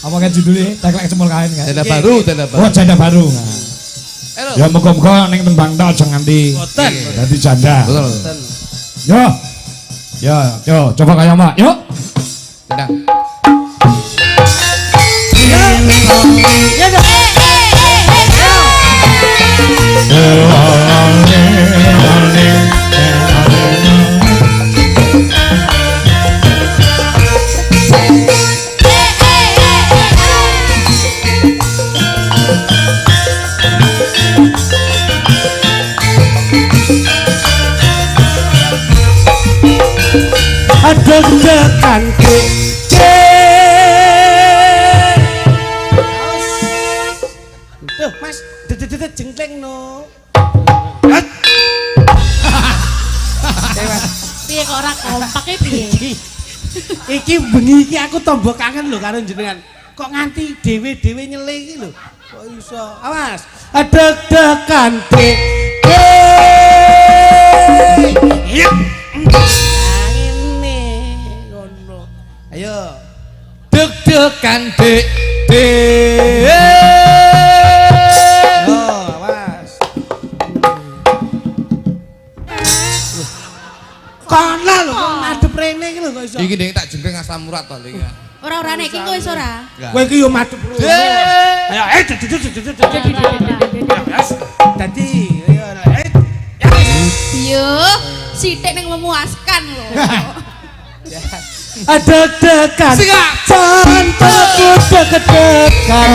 Apa kan judulnya? Teklek kecemong kalian kan? Tenda baru. Oh, janda baru. Halo. Ya muga-muga ning tembang tok aja nganti Boten. dadi janda. Betul. Yo, coba kayak Mak. Yuk. Tendang. Ya dah. deg-degan tuh mas dedet jengkleng no piye kok ora kompak piye iki bengi iki aku tambah kangen lho karo jenengan kok nganti dhewe-dhewe nyele iki lho kok iso awas deg-degan ini ngono ayo deg-degan dek awas kono lho kok madhep rene iki lho kok iso iki ning tak jengking asam urat to iki ora nek iki kok iso ora kowe iki yo madhep ayo dadi yo sithik ning memuaskan lho deg-degan jantaku deg-degan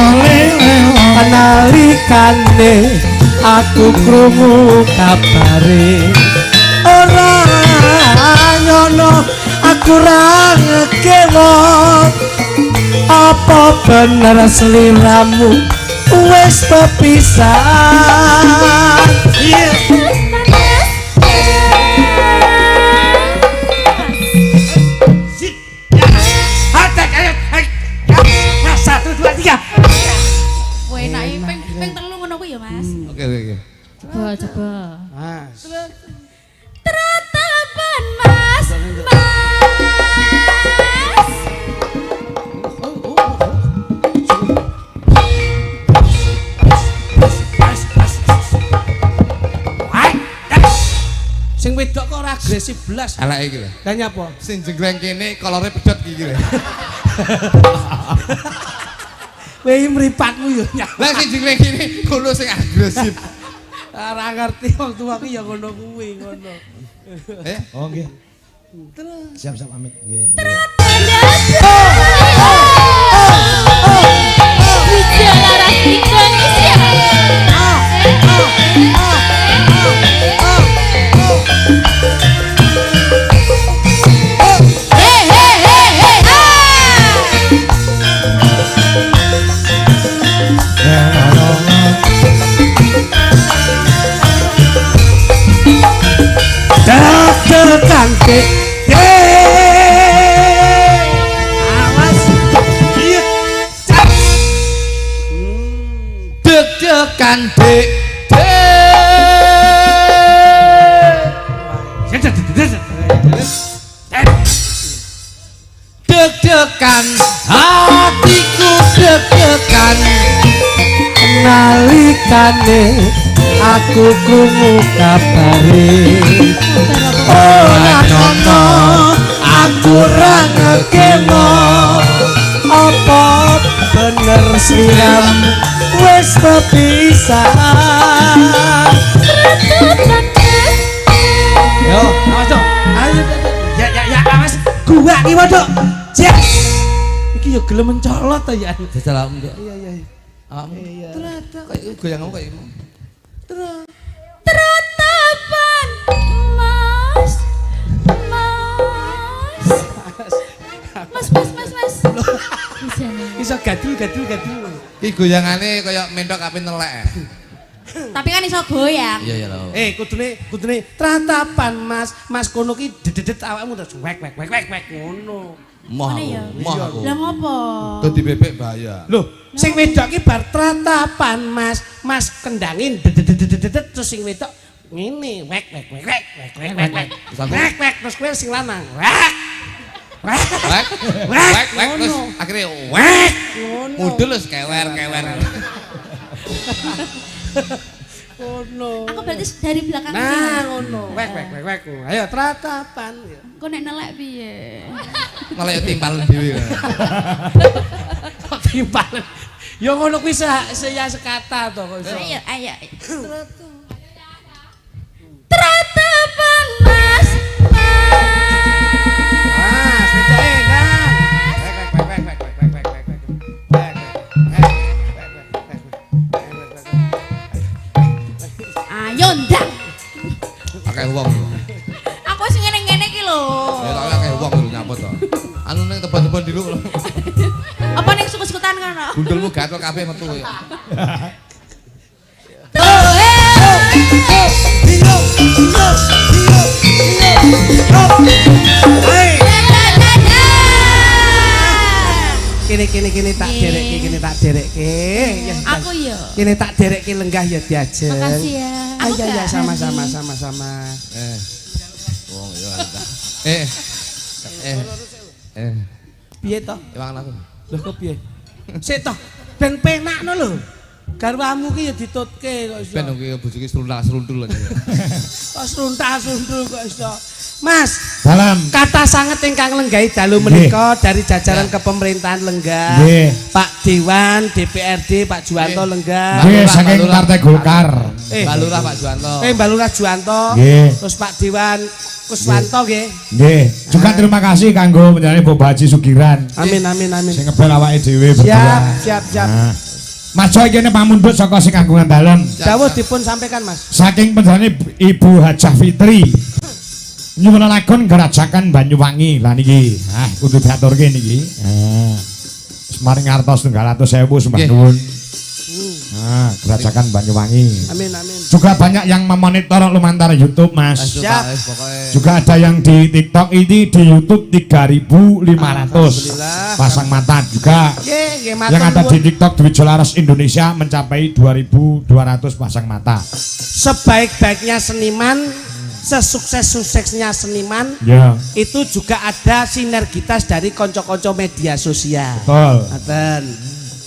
nalikane aku krungu kabare ora ngono aku ra ngekewo apa bener seliramu wis pepisahan iya ping telu ngono kuwi ya Mas. Oke. Coba. Mas. Tratapan Mas. Sing wedok kok ora agresif blas. Alake iki lho. Lah nyapa? Sing jenggleng kene kolore pedhot iki lho. Kowe mripatmu yo nyak. Lah sing jenggleng kene kono sing agresif. Ora ngerti wong tuwa ki ya ngono kuwi ngono. Oh nggih. Siap-siap amit nggih. Deg-degan awas iya Deg-degan dek deg-degan hatiku deg-degan nalikane aku krungu kabare ora ono aku ra ngekemo apa bener siram wis pepisahan yo awas dong ayo ya awas gua iki waduh yes iki yo gelem mencolot to ya jajal awakmu kok iya awakmu kayak goyangmu kayak Tratapan Mas. Iso gadul. iki goyangane kaya mentok ape nelek. Tapi kan iso goyang. Iya lho. Kudune tratapan Mas kono ki dedet awakmu terus wek ngono. Moh aku. Lah ngopo? Dadi bebek bahaya. Lho, sing wedok ki bar tratapan Mas kendangin dedet terus sing wedok ngene wek terus kowe sing lanang wek terus akhirnya wek mudul wis kewer ngono. Aku berarti dari belakang Nah, ngono. Wek. Ayo tratapan. Kok nek nelek piye? malah ya timpalen dhewe. Kok timpalen? Ya ngono kuwi sekata to kok iso. Ayo. Tratapan Mas. Mas, bedake nah. Ayo ndang. Akeh wong. Aku sing ngene-ngene iki lho. Ya tak akeh wong lho apa to? Anu ning tebon-tebon diluk. Apa ning sukut-sukutan kono? Gundulmu gatel kabeh metu ya. Kene tak dereke. Aku ya. Kene tak dereke lenggah ya diajeng. Makasih ya. Ayo ya sama-sama. Wong ya. Piye to? Iwang aku. Lho kok piye? Sik to, ben penakno lho. Garwamu ki ya ditutke kok iso. Ben iki bojoke seruntul aja. Kok seruntul kok iso. Mas, dalam kata sanget ingkang lenggahi dalu menika dari jajaran kepemerintahan lenggah. Pak Dewan, DPRD, Pak Juwanto lenggah. Nggih, saking Partai Golkar. Mbak Lurah Pak Juwanto. Mbak Lurah Juwanto. Terus Pak Dewan Kuswanto nggih. Nggih. Juga terima kasih kanggo menjalani Bapak Haji Sugiran. Amin. Sing ngebel awake dhewe berdua. Siap. Mas Coy kene pamundhut saka sing kagungan dalem. Dawuh dipun sampaikan, Mas. Saking penjalane Ibu Hajah Fitri. Nyuwun lakon Gerajakan Banyuwangi. Lah niki, kudu diaturke niki. Semaring ngartos 300.000 sembah nuwun. Gerajakan Banyuwangi. Amin. Juga banyak yang memonitor lumantar YouTube, Mas. Siap. Juga ada yang di TikTok ini di YouTube 3.500. Pasang mata juga. Yang ada di TikTok Dwi Jolaras Indonesia mencapai 2.200 pasang mata. Sebaik-baiknya seniman, sesukses-suksesnya seniman, itu juga ada sinergitas dari konco-konco media sosial. Betul.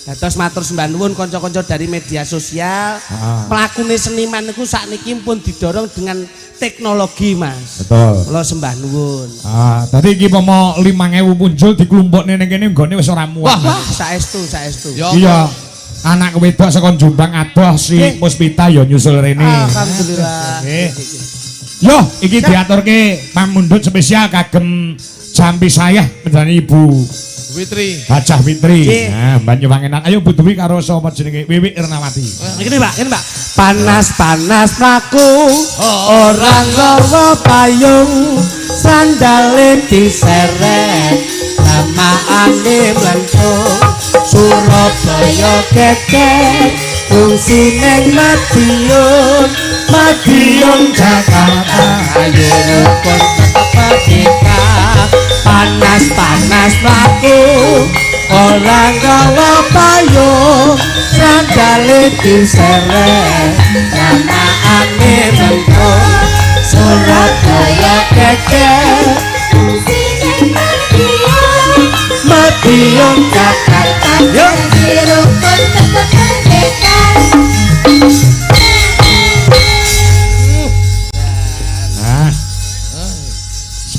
Terus matur sembah nuwun konco-konco dari media sosial. Mlakune seniman niku sakniki pun didorong dengan teknologi, Mas. Betul. Kula sembah nuwun. Tadi iki pomo 5.000 muncul diklumpukne ning kene nggone wis ora muat. Wah, saestu. Iya. Anak wedok saka Jombang adoh si Puspita ya nyusul rene. Alhamdulillah. Yo, iki diaturke pamundhut spesial kagem jampi saya menjani Ibu Fitri. Hajah Fitri. Nah, Banyuwangenan. Ayo Bu Dewi karo sapa jenenge Wiwi Irnawati. Ngene, Mbak. Panas-panas laku orang nggawa payung, sandale diseret, lamaane mlentung. Surabaya keket, fungsi neng Madiun Jakarta, ayo rukun tetap kita. Panas-panas laku orang gawa payung, sandale diseret, lamaane mlentung. Surabaya keket, fungsi neng Madiun Jakarta, yuk rukun tetap kita.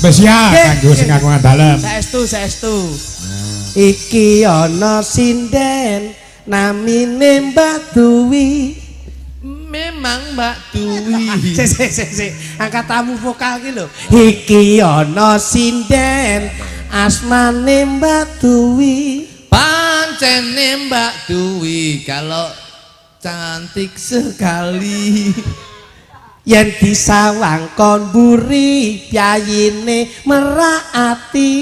Spesial kanggo sing kagungan dalem. Saestu. Iki ana sinden namine Mbak Duwi. Memang Mbak Duwi. Sik. Angkat tamu vokal ki lho. Iki ana sinden asmane Mbak Duwi. Pancene Mbak Duwi kalau cantik sekali. Yen disawang kon buri piyayine meraati.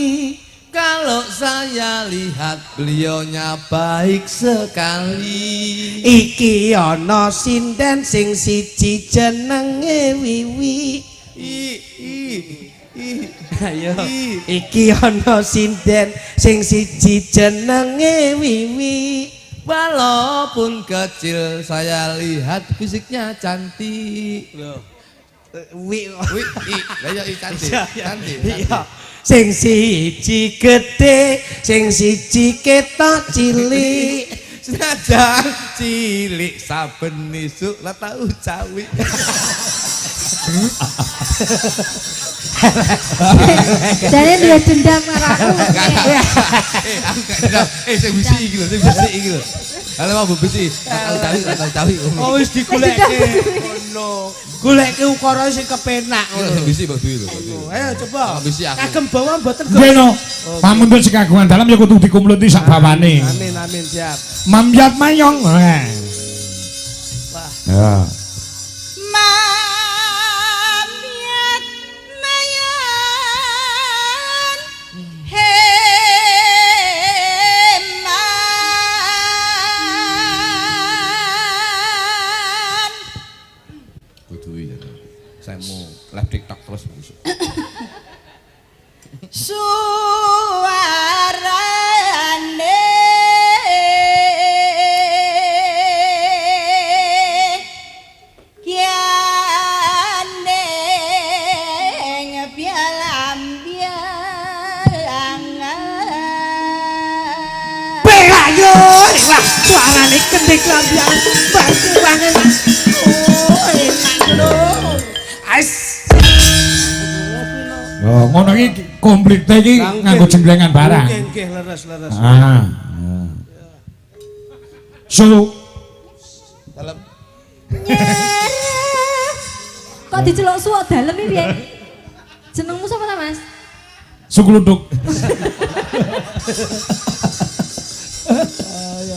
Kalau saya lihat beliaunya baik sekali. Iki ana sinden sing siji jenenge Wiwi. Ayo. Iki ana sinden sing siji jenenge Wiwi. Walaupun kecil saya lihat fisiknya cantik. Cantik. Sing siji gede, sing siji ketok cilik. Senajan cilik saben isuk lah tau cawi. Jadi dia dendam marah aku. Sing bisi iki lho. Kalau mau besi, tak cawi. Oh wis digoleke. Ngono. Goleke ukara sing kepenak. Sing bisi Mbak Dwi lho. Ayo coba. Bisi aku. Kagem bawa mboten. Nggih no. Pamundhut sing kagungan dalem ya kudu dikumpulti sak bawane. Amin siap. Mamyat mayong. Wah. Ya. Mamyat mayon. suarane kiane ngebialam-bialangan Belayo wah suarane kendhek lambian bagus banget oh enak lho ais Oh, ngono iki komplite iki nganggo jenglengan barang. Nggih, leres-leres. Ah. So, Dalam kok diceluk suwak dalem iki piye? Jenengmu sapa ta, Mas? sukluduk.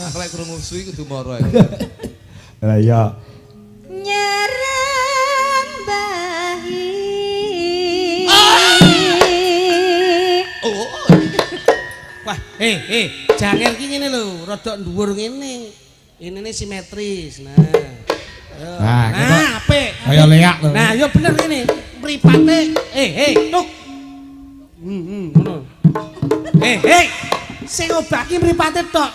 aku lek krungu suwi kudu moro. Lah iya. Nyerambahi. Wah, janger ki ngene lho, rada dhuwur ngene. Inine simetris. Nah. Ayo. Nah, apik. Kaya leak lho. Nah, yo bener ngene. Mripate, tuk. Ngono. Sing obaki mripate tok.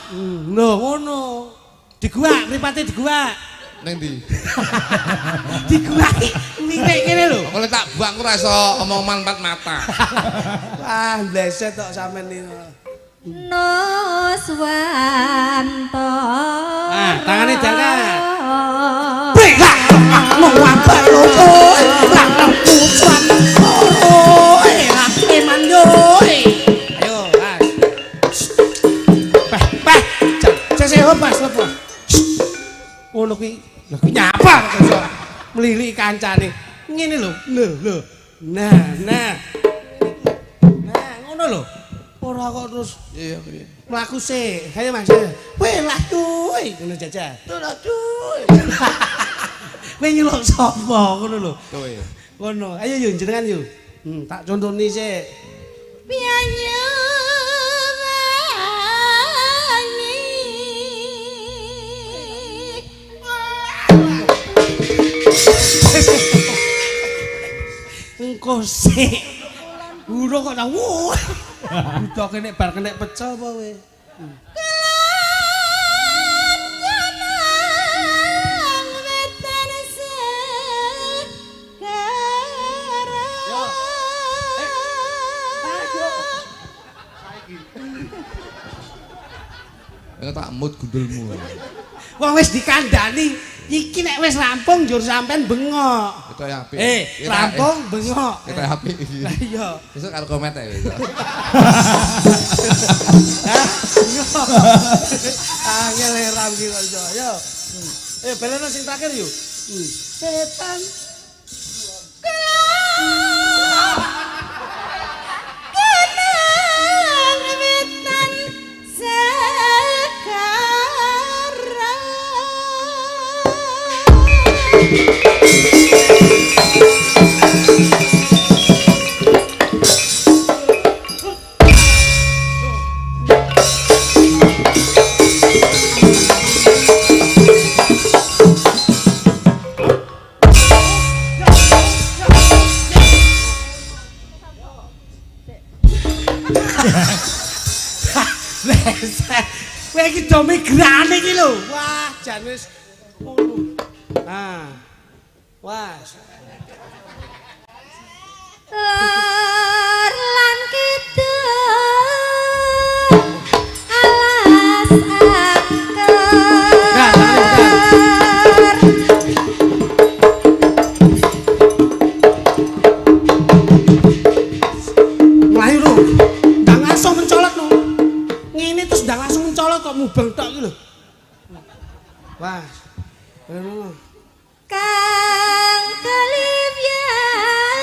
Lho, ngono. Diguak, mripate diguak. Ning ndi? Diguaki lirik kene lho. Kok lek tak buang ku ora iso omong manfaat mata. Wah, bleset tok sampean niku. Noswanto. Ah, tangane jangan. Bela mau apa lo oi? Lah pucuan. Oi, eman yo. Ayo, Mas. Bah. Cek Mas lepo. Ngono kuwi. Lah kuwi nyapa kok mlili kancane. Ngene lho. Lho. Nah, ngono lho. Ora kok terus Iya. mlaku sik. Ayo Mas. Weh lah cuy. Ngono jajah. Lah cuy. Kowe nyeluk sapa ngono lho. Kowe. Ngono. Ayo yo jenengan yo. Tak contoni sik. pianyu Engko sik. Urung kok nang. Udah kene bar kena pecel apa kowe? Ya tak mut gundulmu. Wong wis dikandani, iki nek wis rampung njur sampean bengok. Itu ya apik. Rampung bengok. Kita apik iki. Lah iya. Besok karo komet ya besok. Angel ram iki kok iso. Yo. Beleno sing terakhir yo. Setan. Kowe iki do migrane iki lho. Wah, jan wis ngono. Ah. Wah. Lor lan kidul alas angker. Mlayu lho. Ndang langsung mencolot lho. Ngene terus ndang langsung mencolot kok mubeng tok iki lho. Wah. Ngono. Kang Kalibyan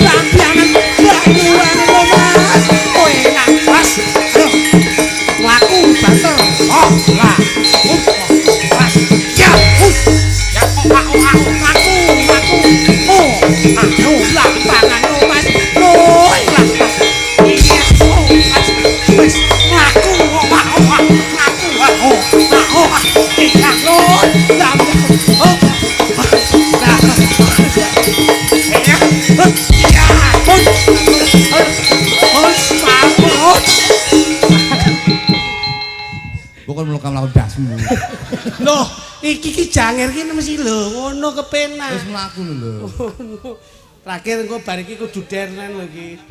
Sampeyan Banyuwangi Mas. Kowe ngawas. Laku banter. Oh, lah. Mas. Ya, ya aku. Oh, anu lah pangan Mas. Loh, lah. Iya, oh, Mas. Wis laku aku. Iya, loh. Oh. Bukan melukam lawan dasmu. Loh, iki janger ki mesti lho ngono kepenak. Wis mlaku lho. Terakhir engko bar iki kudu dernen lho iki.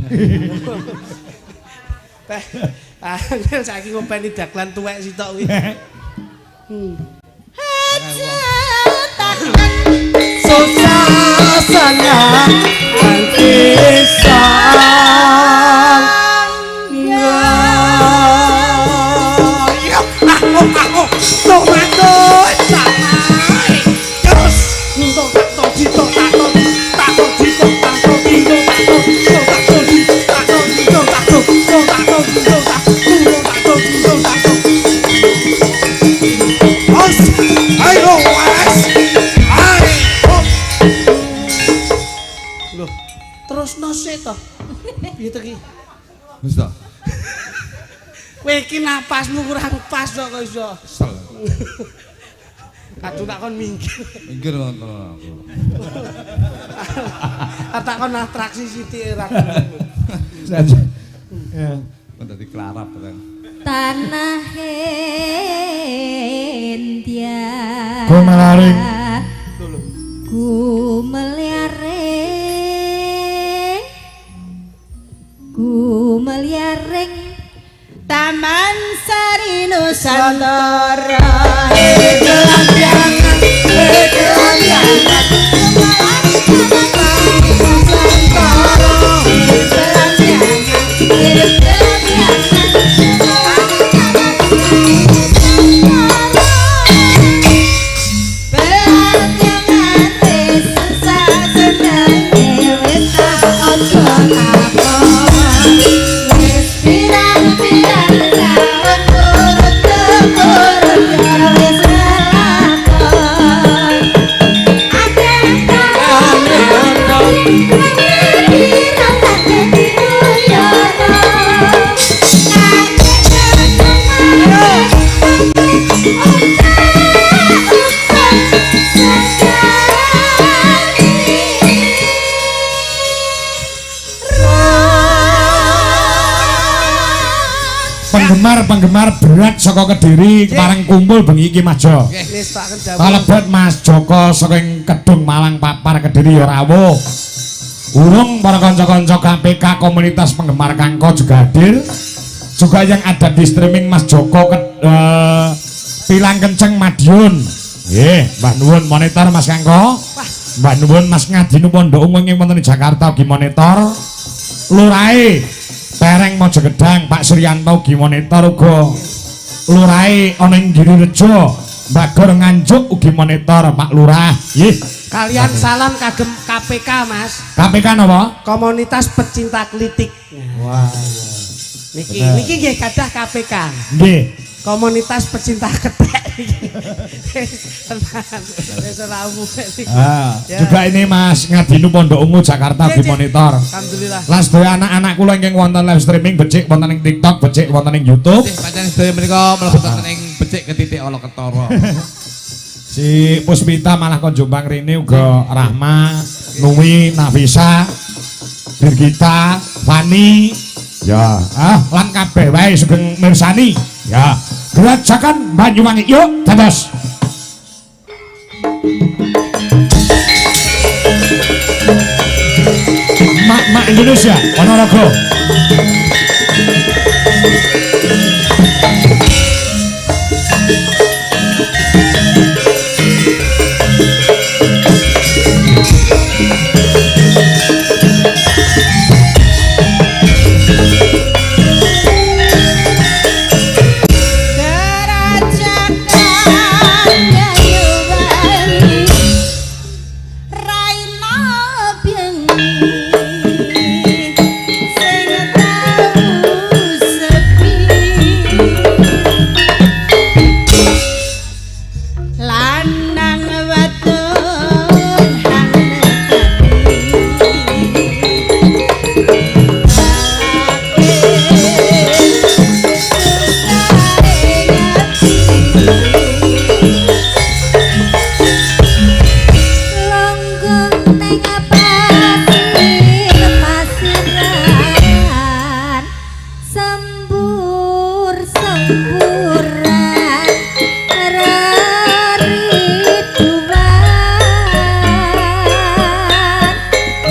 Teh, saiki ngopeni dagelan tuwek sitok kuwi. Susasana antisan aku tomato samai terus untuk terus nose toh piye to ki wis to kowe iki napasmu kurang pas kok iso kadung tak kon minggir wonten aku tak kon atraksi sithik ra ya dadi klarap kan tanah India Gumelaring Gumeliaring Taman Sari Nusantara penggemar berat saka Kediri kepareng kumpul bengi iki Mas Jo. wis tak kendhamu Kalebet Mas Joko saking Kedung Malang Papar Kediri ya rawuh. Urung para kanca-kanca KPK komunitas penggemar Kangko juga hadir. Juga yang ada di streaming Mas Joko Pilang Kenceng Madiun. Nggih, Mbah nuwun monitor Mas Kangko. Mbah nuwun Mas Ngadinu Pondok Ungu ing wonten Jakarta ugi monitor. Lurahe Pereng Mojogedang Pak Suryanto ugi monitor uga. Lurahe ana ing Girirejo Bagor Nganjuk ugi monitor Pak Lurah. Nggih. kalian salam kagem KPK Mas. KPK napa? Komunitas Pecinta Klitik. Wah. Niki nggih kadah KPK. Nggih. Komunitas Pecinta Ketek. Tenan. Wis ora umum. Juga ini Mas Ngadinu Pondok Ungu Jakarta ugi monitor. Alhamdulillah. Lan sedaya anak-anak kula ingkang wonten live streaming becik wonten ing TikTok, becik wonten ing YouTube. pancen sedaya menika mlebu wonten ing becik ke titik ala ketara. Si Puspita malah kon jombang rene uga Rahma, Numi, Nafisa, Birgita, Fani, ya, lan kabeh wae sugeng mirsani. Ya, gerajakan Banyuwangi yuk, dados. Mak Indonesia, Ponorogo. Raina Beng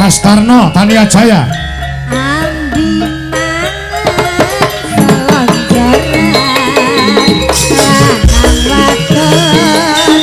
Astarno Tania Jaya. Ambi mangan selonjoran lanang wadon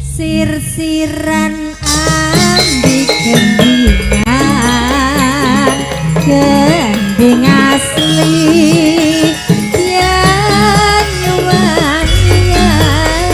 sir-siran ambi gendingan gending asli yang nyuwangian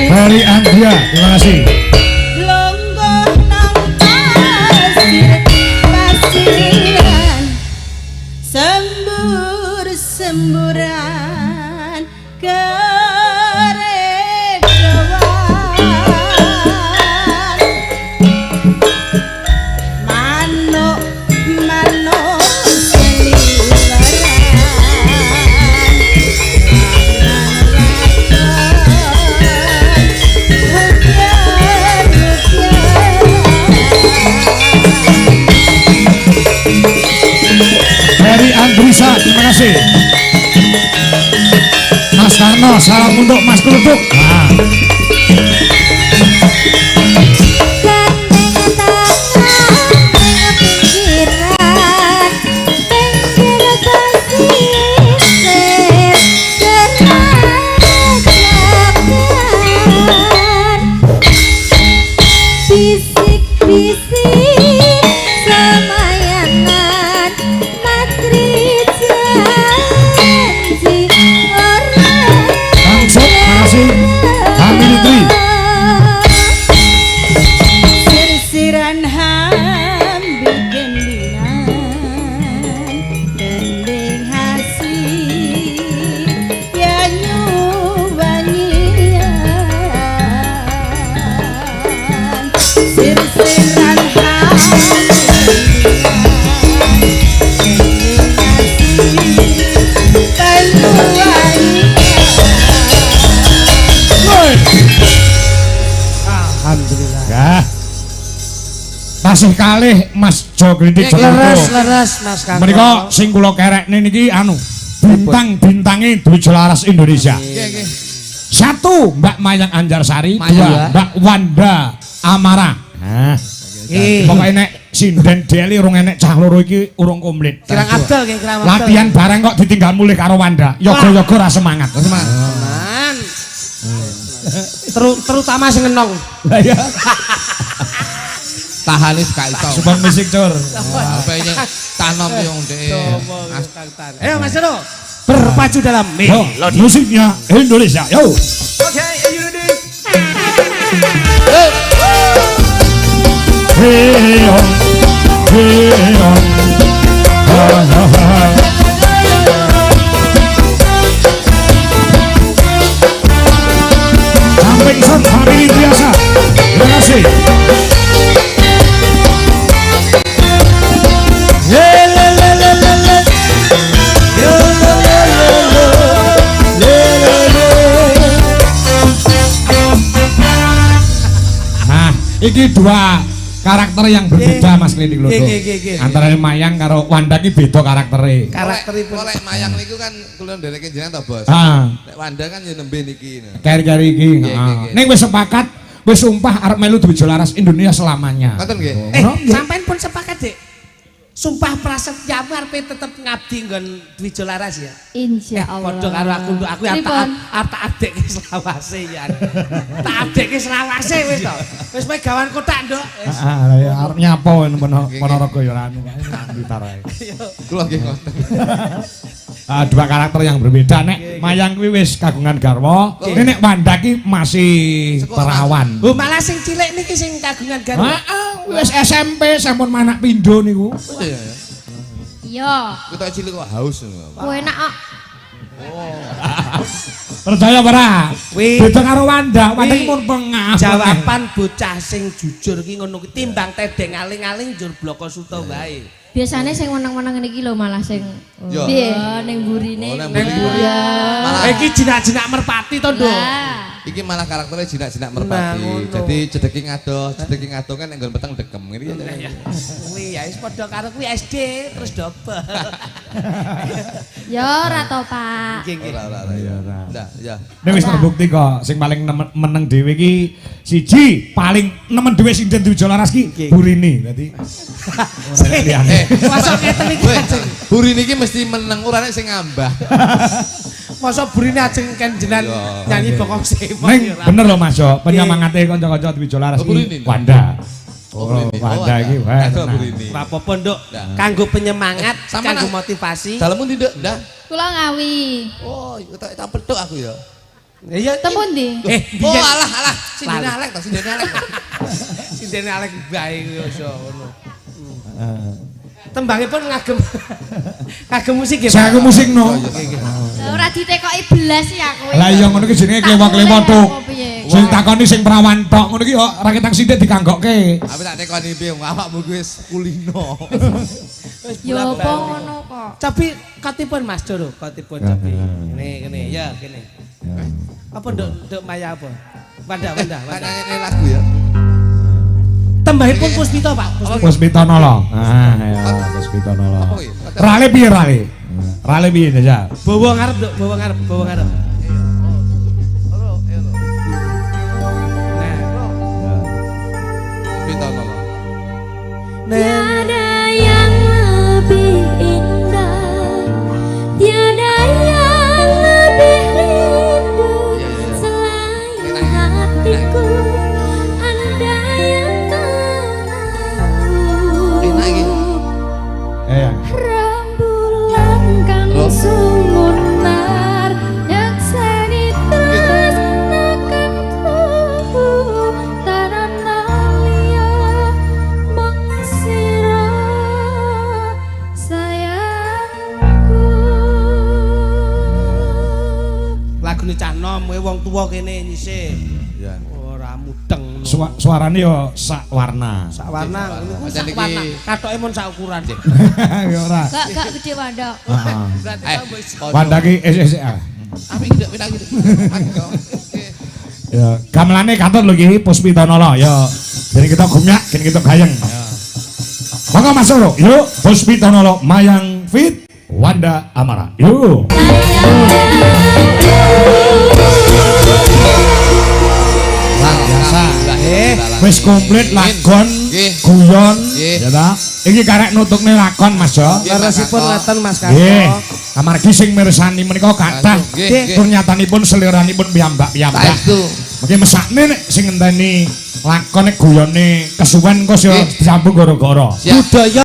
Dari Andrea, terima kasih. longgoh nang pasir pasiran sembur-semburan keredoan manuk Dari Andrisa, terima kasih. Mas Karno, salam untuk Mas Kelupuk. Nah. Bisik-bisik semayangan matri janji orang Langsung, terima kasih. Amin Tri. sir-siran hambi gendingan gending hasih ya nyuwangian sir-siran Alhamdulillah. Ya. Tasih kalih Mas Jo Grindik Leres Mas Kang. Menika sing kula kerekne niki anu bintang-bintange Dwi Jelaras Indonesia. Satu Mbak Mayang Anjarsari, dua Mbak Wanda Amara. Nah, pokoknya nek sinden Deli urung enek cah loro iki urung komplit. Kirang abdal nggih, kirang abdal. Latihan bareng kok ditinggal mulih karo Wanda. Yoga-yoga ra semangat. Man. Terutama sing ngenong. Lah ya. Tahanis gak iso. Super musik cur. Apa ini tanom yang deh. Ayo Mas Jono, berpacu dalam melodi Musiknya Indonesia. Yo. Oke, you ready? Hey on. Hey on. Samping family biasa. Terima kasih. Nah, iki dua karakter yang berbeda Mas Klinik lho. Antara Mayang karo Wanda iki beda karaktere. Karakteripun oleh Mayang niku kan kula ndereke jenengan to, Bos. Nek Wanda kan ya nembe niki. Kari-kari iki. Ning wis sepakat, wis sumpah arep melu Dwija Laras Indonesia selamanya. Ngoten nggih. Sampeyan pun sepakat, Dik. Sumpah prasetyamu arep tetep ngabdi nggon Dwija Laras ya. Insyaallah. Padha karo aku arep adekke selawase ya. Tak adekke selawase wis to. Wis pegawan kotak, Nduk. Ya arep nyapa Ponorogo ya anu gitar ae. Kula nggih ngoten. Dua karakter yang berbeda. Nek Mayang kuwi wis kagungan garwa, nek Wanda ki masih perawan. Oh, malah sing cilik niki sing kagungan garwa. Wis SMP sampun manak pindho niku. Iya. Kita cilik kok haus. Kowe enak kok. Percaya ora? Beda karo Wanda, Wanda ki pun pengah. Jawaban bocah sing jujur ki ngono ki timbang tedeng aling-aling njur bloko suto wae. Biasanya sing meneng-meneng niki lho malah sing piye ning burine. Ning buri. Malah iki jinak-jinak merpati to, Nduk. Iki malah karakternya jinak-jinak merpati. Jadi jedeki ngado kan nggon peteng dekem ngene ya. Kuwi ya wis padha karo kuwi SD terus double. Ya ora to, Pak. Ora ya. Ya. Nek wis terbukti kok sing paling meneng dhewe iki siji paling nemen dhewe sing Dwija Laras ki burine. Dadi masa ngeten iki ajeng. Buri niki mesti meneng ora nek sing ngambah. Masa burine ajeng kenjenan nyanyi bokong sema. Ning bener lho Mas yo, penyemangate kanca-kanca Dwija Laras iki Wanda. Wanda iki wae. Ora apa-apa, Nduk. Kanggo penyemangat, kanggo motivasi. Dalemu ndi, Nduk? Ndah. Kula ngawi. Oh, tak petuk aku ya. Iya, temu ndi? Oh, alah, sindene Alek to, sindene Alek. Sindene Alek bae yo ngono. Tembangipun ngagem ngagem musik nggih. Saya ke musik no. Ora ditekoki belas ya kowe. Lah iya ngono ki jenenge klewa-klewa tok. Sing takoni sing perawan tok ngono ki kok ra ketang sithik diganggokke. Tapi tak tekoni piye awakmu ki wis kulino. Ya apa ngono kok. Tapi katipun Mas Doro, katipun tapi. Kene ya kene. Apa Nduk Maya apa? Wanda. Nyanyi lagu ya. Tembahipun Puspita, Pak. Puspita Nolo. Ya, Puspita Nolo. Rale piye rale? Rale piye ya? Bawa ngarep, Nduk, bawa ngarep. Tiada yang lebih indah, tiada yang lebih rindu selain hatiku. Anda yang tahu rembulan kang sumunar yang seni terus nakan tubuh tanah liya mengsira sayangku. Lagune cah nom, wong tuwa kene nyisih. Ya. Ora mudeng. Suarane yo sak warna. Sak warna, sak warna. Katoke mun sak ukuran. Ya ora. Gak gede Wanda. Wanda ki SSA. Apik ndak pindah gitu. Ya, gamelane kantor lho iki Puspita Nolo. Ya, jadi kita gumyak, kene kita gayeng. Ya. Monggo Mas Doro, yuk Puspita Nolo Mayang Fit Wanda Amara. Yuk. Biasa. Wis komplit lakon, guyon, ya ta? Iki karek nutukne lakon Mas Jo. Leresipun ngaten Mas Nggih. Karto. Amargi sing mirsani menika kathah. Ternyatanipun seliranipun piyambak-piyambak. Saestu. Mungkin mesakne nek sing ngenteni lakon nek guyone kesuwen kok yo disambung gara-gara. Budaya